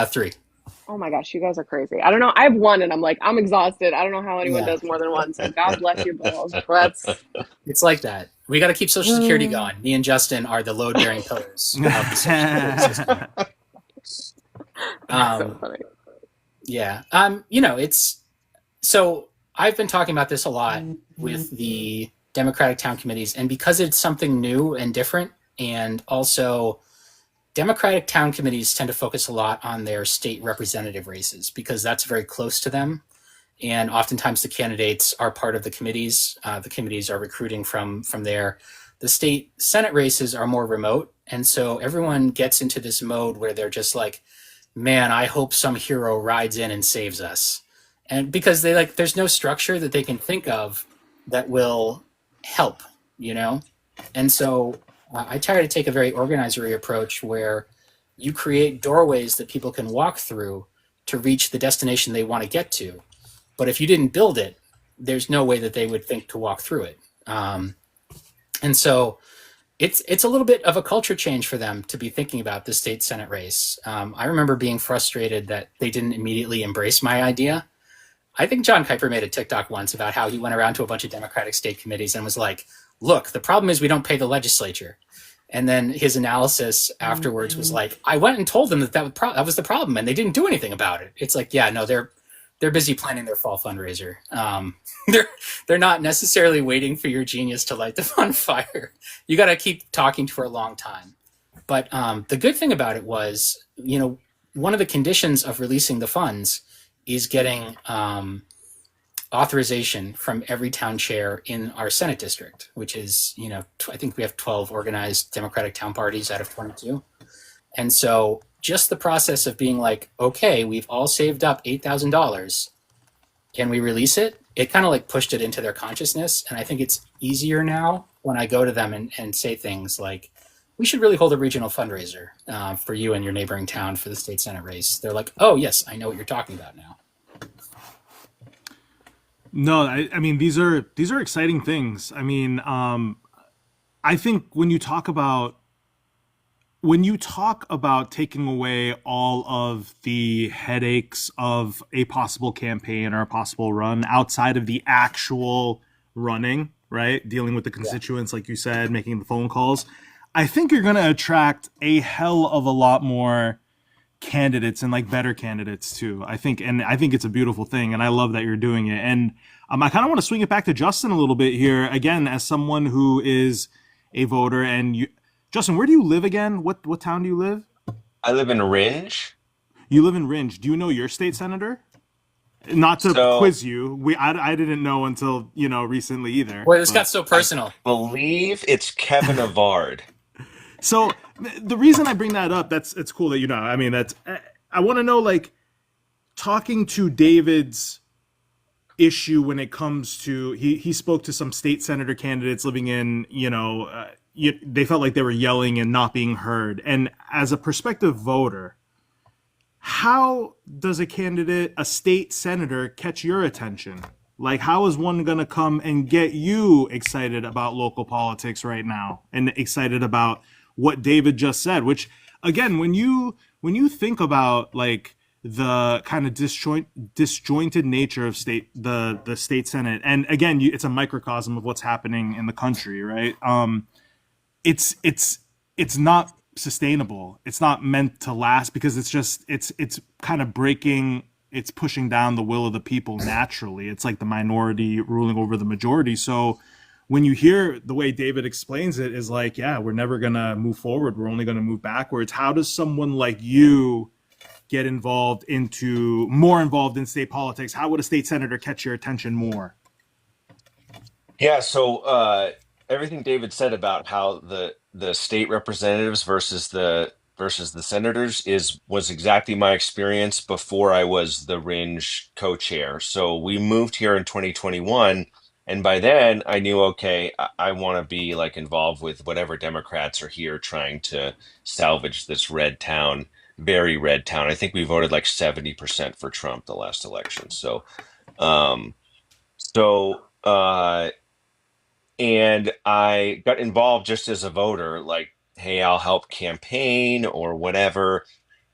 3. Oh my gosh, you guys are crazy. I don't know. I have 1 and I'm exhausted. I don't know how anyone does more than 1. So God bless you both. It's like that. We got to keep Social Security going. Me and Justin are the load-bearing pillars of the Social Security system. So funny. Yeah. So I've been talking about this a lot with the Democratic town committees, and because it's something new and different, and also Democratic town committees tend to focus a lot on their state representative races because that's very close to them. And oftentimes the candidates are part of the committees. The committees are recruiting from there. The state Senate races are more remote. And so everyone gets into this mode where they're just like, man, I hope some hero rides in and saves us. And because there's no structure that they can think of that will help, And so I try to take a very organizery approach where you create doorways that people can walk through to reach the destination they want to get to. But if you didn't build it, there's no way that they would think to walk through it. And so it's a little bit of a culture change for them to be thinking about the state Senate race. I remember being frustrated that they didn't immediately embrace my idea. I think John Kuiper made a TikTok once about how he went around to a bunch of Democratic state committees and was like, look, the problem is we don't pay the legislature. And then his analysis afterwards was like, I went and told them that was the problem and they didn't do anything about it. It's like, yeah, no, they're busy planning their fall fundraiser. They're not necessarily waiting for your genius to light them on fire. You got to keep talking for a long time. But the good thing about it was, one of the conditions of releasing the funds is getting authorization from every town chair in our Senate district, which is, I think we have 12 organized Democratic town parties out of 22. And so just the process of being like, okay, we've all saved up $8,000. Can we release it? It kind of pushed it into their consciousness. And I think it's easier now when I go to them and say things like, we should really hold a regional fundraiser for you and your neighboring town for the state Senate race. They're like, oh yes, I know what you're talking about now. No, I mean these are exciting things. I mean, I think when you talk about taking away all of the headaches of a possible campaign or a possible run outside of the actual running, right? Dealing with the Yeah. constituents, like you said, making the phone calls, I think you're going to attract a hell of a lot more candidates and like better candidates too. I think it's a beautiful thing, and I love that you're doing it. And I kind of want to swing it back to Justin a little bit here again, as someone who is a voter. And you, Justin, where do you live again? What town do you live? I live in Ringe. You live in Ringe. Do you know your state senator? Not to So quiz you, I didn't know until recently either. Boy, this got But so I personal. believe it's Kevin Avard. so the reason I bring that up, that's it's cool that you know. I mean, that's I want to know, like, talking to David's issue when it comes to he spoke to some state senator candidates living in they felt like they were yelling and not being heard. And as a prospective voter, how does a state senator, catch your attention? Like, how is one going to come and get you excited about local politics right now and excited about what David just said? Which, again, when you think about like the kind of disjointed nature of the state senate, and again, it's a microcosm of what's happening in the country, right? It's not sustainable. It's not meant to last because it's kind of breaking, it's pushing down the will of the people naturally. It's like the minority ruling over the majority. So when you hear the way David explains it, is like, yeah, we're never gonna move forward. We're only gonna move backwards. How does someone like you get more involved in state politics? How would a state senator catch your attention more? Yeah, so everything David said about how the state representatives versus the senators is was exactly my experience before I was the Ringe co-chair. So we moved here in 2021, and by then I knew, okay, I want to be like involved with whatever Democrats are here trying to salvage this red town, very red town. I think we voted like 70% for Trump the last election. Um, so and I got involved just as a voter, like, hey, I'll help campaign or whatever.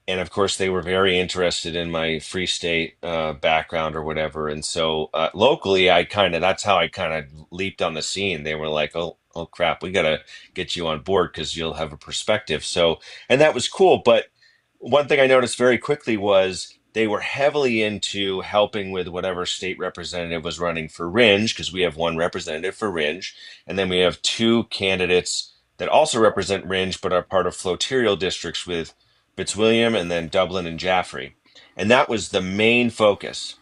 And of course, they were very interested in my Free State background or whatever. And so locally, that's how I kind of leaped on the scene. They were like, oh crap, we got to get you on board because you'll have a perspective. So, and that was cool. But one thing I noticed very quickly was they were heavily into helping with whatever state representative was running for Ringe, because we have one representative for Ringe, and then we have two candidates that also represent Ringe but are part of flotarial districts with Fitzwilliam and then Dublin and Jaffrey. And that was the main focus.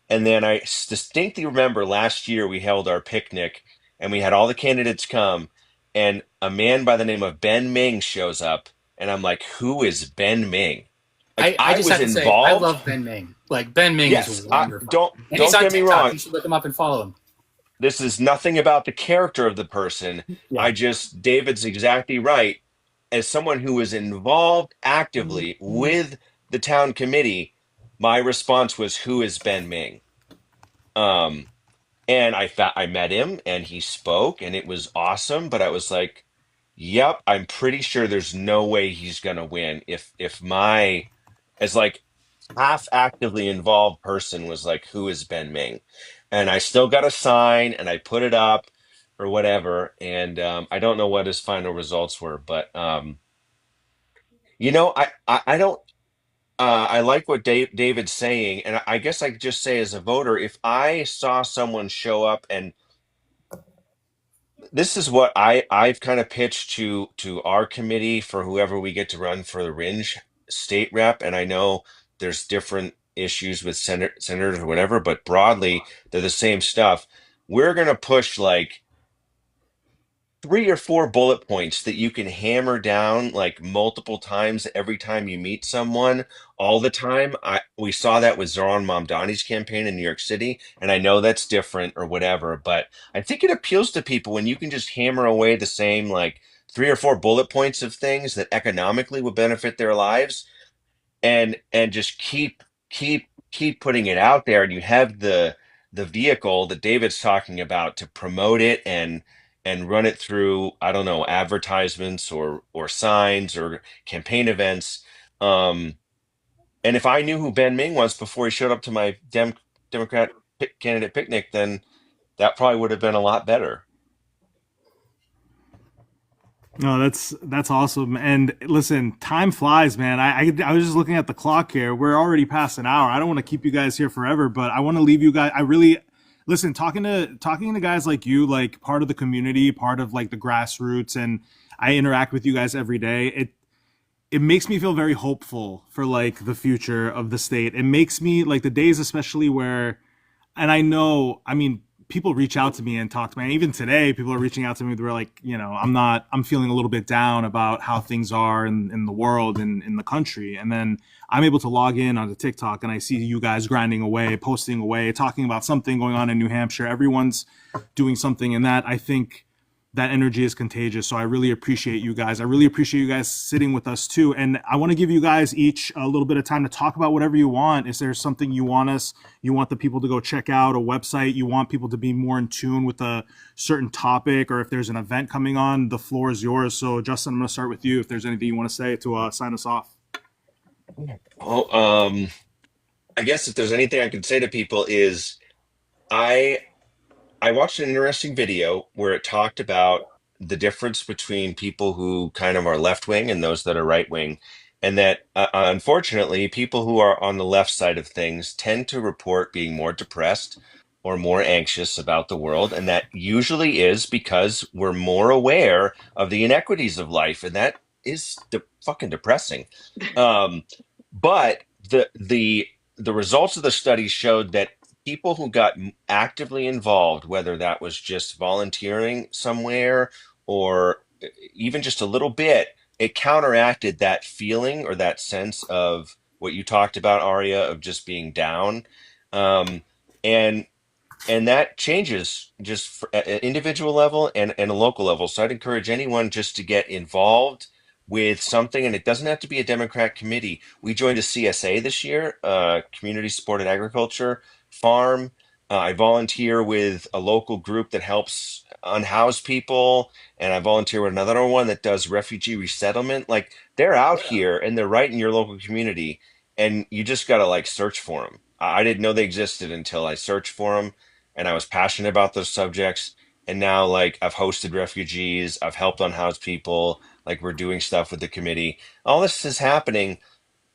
And then I distinctly remember last year we held our picnic and we had all the candidates come, and a man by the name of Ben Ming shows up, and I'm like, who is Ben Ming? Like, I I just was have to say, I involved. love Ben Ming. Like, Ben Ming is Yes, wonderful. And he's don't on get me TikTok. wrong. You should look him up and follow him. This is nothing about the character of the person. Yeah. David's exactly right. As someone who was involved actively with the town committee, my response was, who is Ben Ming? Um, And I met him and he spoke and it was awesome, but I was like, yep, I'm pretty sure there's no way he's gonna win if my as like half actively involved person was like, who is Ben Ming? And I still got a sign and I put it up or whatever, and I don't know what his final results were, but I don't I like what David's saying, and I guess I could just say as a voter, if I saw someone show up, and this is what I've kind of pitched to our committee for whoever we get to run for the Ringe state rep. And I know there's different issues with senators or whatever, but broadly they're the same stuff. We're gonna push like three or four bullet points that you can hammer down like multiple times every time you meet someone all the time. We saw that with Zoran Mamdani's campaign in New York City, and I know that's different or whatever, but I think it appeals to people when you can just hammer away the same like three or four bullet points of things that economically would benefit their lives, and just keep putting it out there, and you have the vehicle that David's talking about to promote it and run it through, I don't know, advertisements or signs or campaign events. And if I knew who Ben Ming was before he showed up to my Democrat candidate picnic, then that probably would have been a lot better. No, that's awesome. And listen, time flies, man. I was just looking at the clock here. We're already past an hour. I don't want to keep you guys here forever, but I want to leave you guys. I really listen, talking to guys like you, like part of the community, part of like the grassroots, and I interact with you guys every day. It makes me feel very hopeful for like the future of the state. It makes me like the days, especially where, and I know, I mean, people reach out to me and talk to me. And even today, people are reaching out to me. They're like, I'm feeling a little bit down about how things are in the world and in the country. And then I'm able to log in onto TikTok and I see you guys grinding away, posting away, talking about something going on in New Hampshire. Everyone's doing something, and that I think that energy is contagious. So I really appreciate you guys. I really appreciate you guys sitting with us too. And I want to give you guys each a little bit of time to talk about whatever you want. Is there something you want the people to go check out, a website, you want people to be more in tune with a certain topic, or if there's an event coming on, the floor is yours. So Justin, I'm going to start with you. If there's anything you want to say to sign us off. Well, I guess if there's anything I could say to people is I I watched an interesting video where it talked about the difference between people who kind of are left wing and those that are right wing, and that unfortunately, people who are on the left side of things tend to report being more depressed or more anxious about the world, and that usually is because we're more aware of the inequities of life, and that is fucking depressing. Um, but the results of the study showed that people who got actively involved, whether that was just volunteering somewhere or even just a little bit, it counteracted that feeling or that sense of what you talked about, Arya, of just being down. Um, and and that changes just at an individual level and a local level. So I'd encourage anyone just to get involved with something, and it doesn't have to be a Democrat committee. We joined a CSA this year, Community Supported Agriculture Farm. I volunteer with a local group that helps unhoused people, and I volunteer with another one that does refugee resettlement. Like they're out here and they're right in your local community, and you just gotta like search for them. I didn't know they existed until I searched for them, and I was passionate about those subjects. And now, like, I've hosted refugees, I've helped unhoused people, like, we're doing stuff with the committee. All this is happening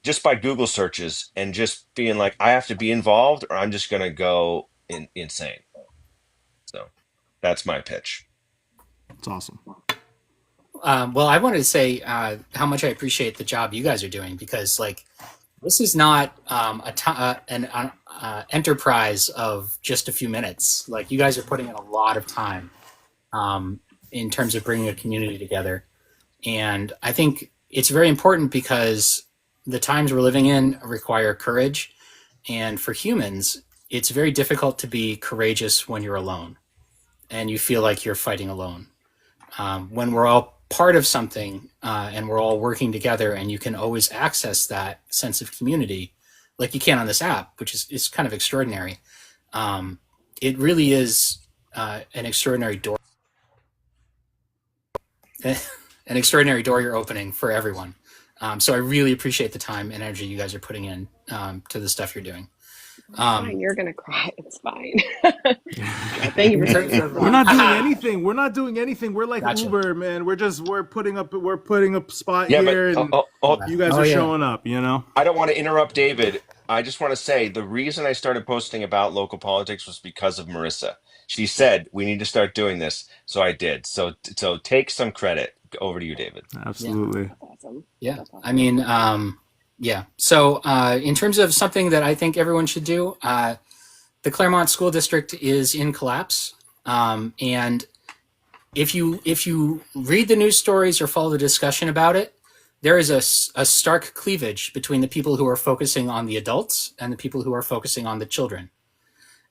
just by Google searches and just being like, I have to be involved or I'm just going to go insane. So that's my pitch. It's awesome. Well, I wanted to say how much I appreciate the job you guys are doing, because, like, this is not an enterprise of just a few minutes. Like, you guys are putting in a lot of time in terms of bringing a community together. And I think it's very important because the times we're living in require courage. And for humans, it's very difficult to be courageous when you're alone and you feel like you're fighting alone. When we're all part of something and we're all working together, and you can always access that sense of community like you can on this app, which is kind of extraordinary. It really is an extraordinary door an extraordinary door you're opening for everyone. So I really appreciate the time and energy you guys are putting in to the stuff you're doing. Fine, you're gonna cry. It's fine. Thank you for saying that. We're not doing anything. We're not doing anything. We're like Gotcha. Uber, man. We're putting up spot Yeah, here, but and you guys are showing up. You know. I don't want to interrupt David. I just want to say the reason I started posting about local politics was because of Marissa. She said we need to start doing this, so I did. So take some credit. Over to you, David. Absolutely. That's awesome. Yeah. That's awesome. I mean, yeah. So in terms of something that I think everyone should do, the Claremont School District is in collapse. And if you read the news stories or follow the discussion about it, there is a stark cleavage between the people who are focusing on the adults and the people who are focusing on the children.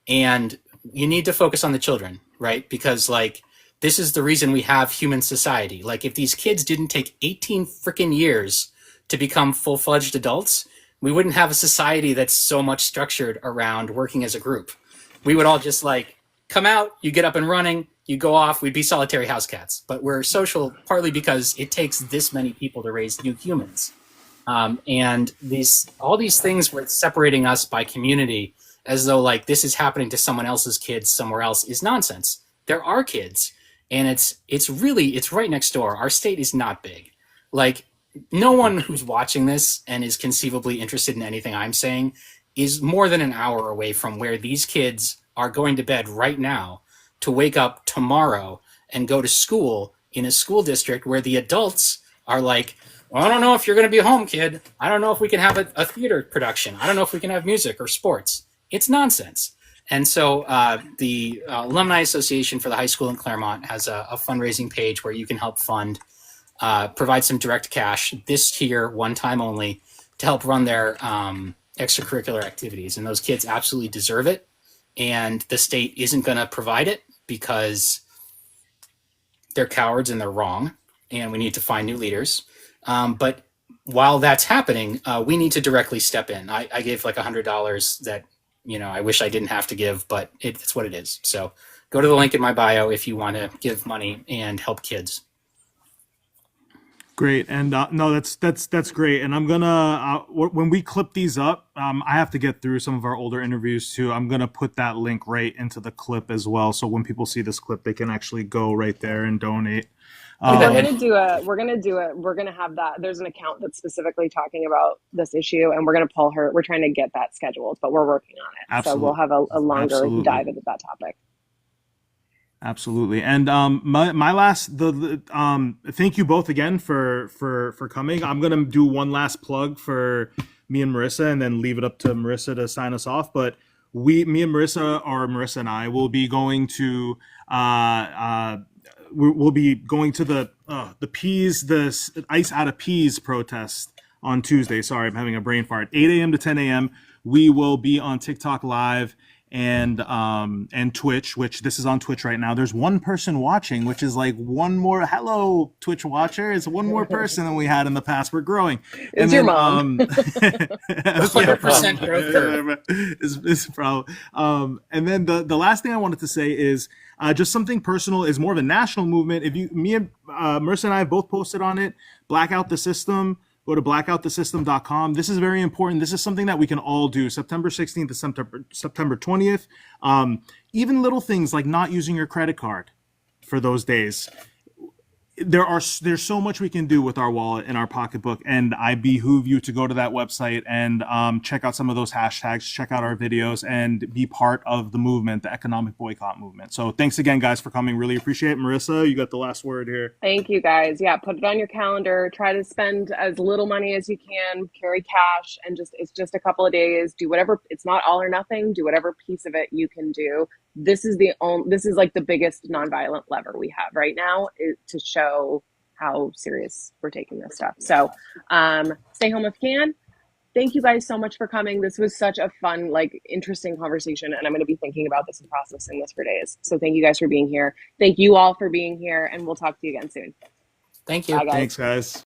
And you need to focus on the children, right? Because, like, this is the reason we have human society. Like, if these kids didn't take 18 freaking years to become full-fledged adults, we wouldn't have a society that's so much structured around working as a group. we would all just like come out, you get up and running, you go off, we'd be solitary house cats. But we're social partly because it takes this many people to raise new humans. And all these things were separating us by community as though like this is happening to someone else's kids somewhere else is nonsense. There are kids, and it's right next door. Our state is not big. Like, no one who's watching this and is conceivably interested in anything I'm saying is more than an hour away from where these kids are going to bed right now to wake up tomorrow and go to school in a school district where the adults are like, well, I don't know if you're going to be home, kid. I don't know if we can have a theater production. I don't know if we can have music or sports. It's nonsense. And so the Alumni Association for the high school in Claremont has a fundraising page where you can help fund, provide some direct cash this year, one time only, to help run their extracurricular activities. And those kids absolutely deserve it. And the state isn't going to provide it because they're cowards and they're wrong. And we need to find new leaders. But while that's happening, we need to directly step in. I gave like $100 that, I wish I didn't have to give, but it's what it is. So go to the link in my bio if you want to give money and help kids. Great. And no, that's great. And I'm gonna when we clip these up, I have to get through some of our older interviews too. I'm gonna put that link right into the clip as well, so when people see this clip, they can actually go right there and donate. We're gonna have that. There's an account that's specifically talking about this issue, and we're gonna pull her. We're trying to get that scheduled, but we're working on it. Absolutely. So we'll have a longer Absolutely. dive into that topic. Absolutely. And my last thank you both again for coming. I'm gonna do one last plug for me and Marissa, and then leave it up to Marissa to sign us off. But me and Marissa, or Marissa and I, will be going to we'll be going to the Ice Out of Peas protest on Tuesday. Sorry, I'm having a brain fart. 8 a.m. to 10 a.m. We will be on TikTok Live and Twitch, which this is on Twitch right now. There's one person watching, which is like one more. Hello, Twitch watcher. It's one more person than we had in the past. We're growing. It's your mom. 100% growth curve. Is problem. And then the last thing I wanted to say is just something personal, is more of a national movement. Me and Marissa and I have both posted on it. Blackout the System. Go to blackoutthesystem.com. This is very important. This is something that we can all do. September 16th to September 20th. Even little things like not using your credit card for those days. There's so much we can do with our wallet and our pocketbook, and I behoove you to go to that website and check out some of those hashtags, check out our videos, and be part of the movement, the economic boycott movement. So thanks again, guys, for coming. Really appreciate it. Marissa, you got the last word here. Thank you, guys. Yeah, put it on your calendar. Try to spend as little money as you can. Carry cash, and it's just a couple of days. Do whatever. It's not all or nothing. Do whatever piece of it you can do. This is like the biggest nonviolent lever we have right now, is to show how serious we're taking this stuff. So stay home if you can. Thank you guys so much for coming. This was such a fun, interesting conversation, and I'm going to be thinking about this and processing this for days. So thank you guys for being here. Thank you all for being here, and we'll talk to you again soon. Thank you. Bye, guys. Thanks, guys.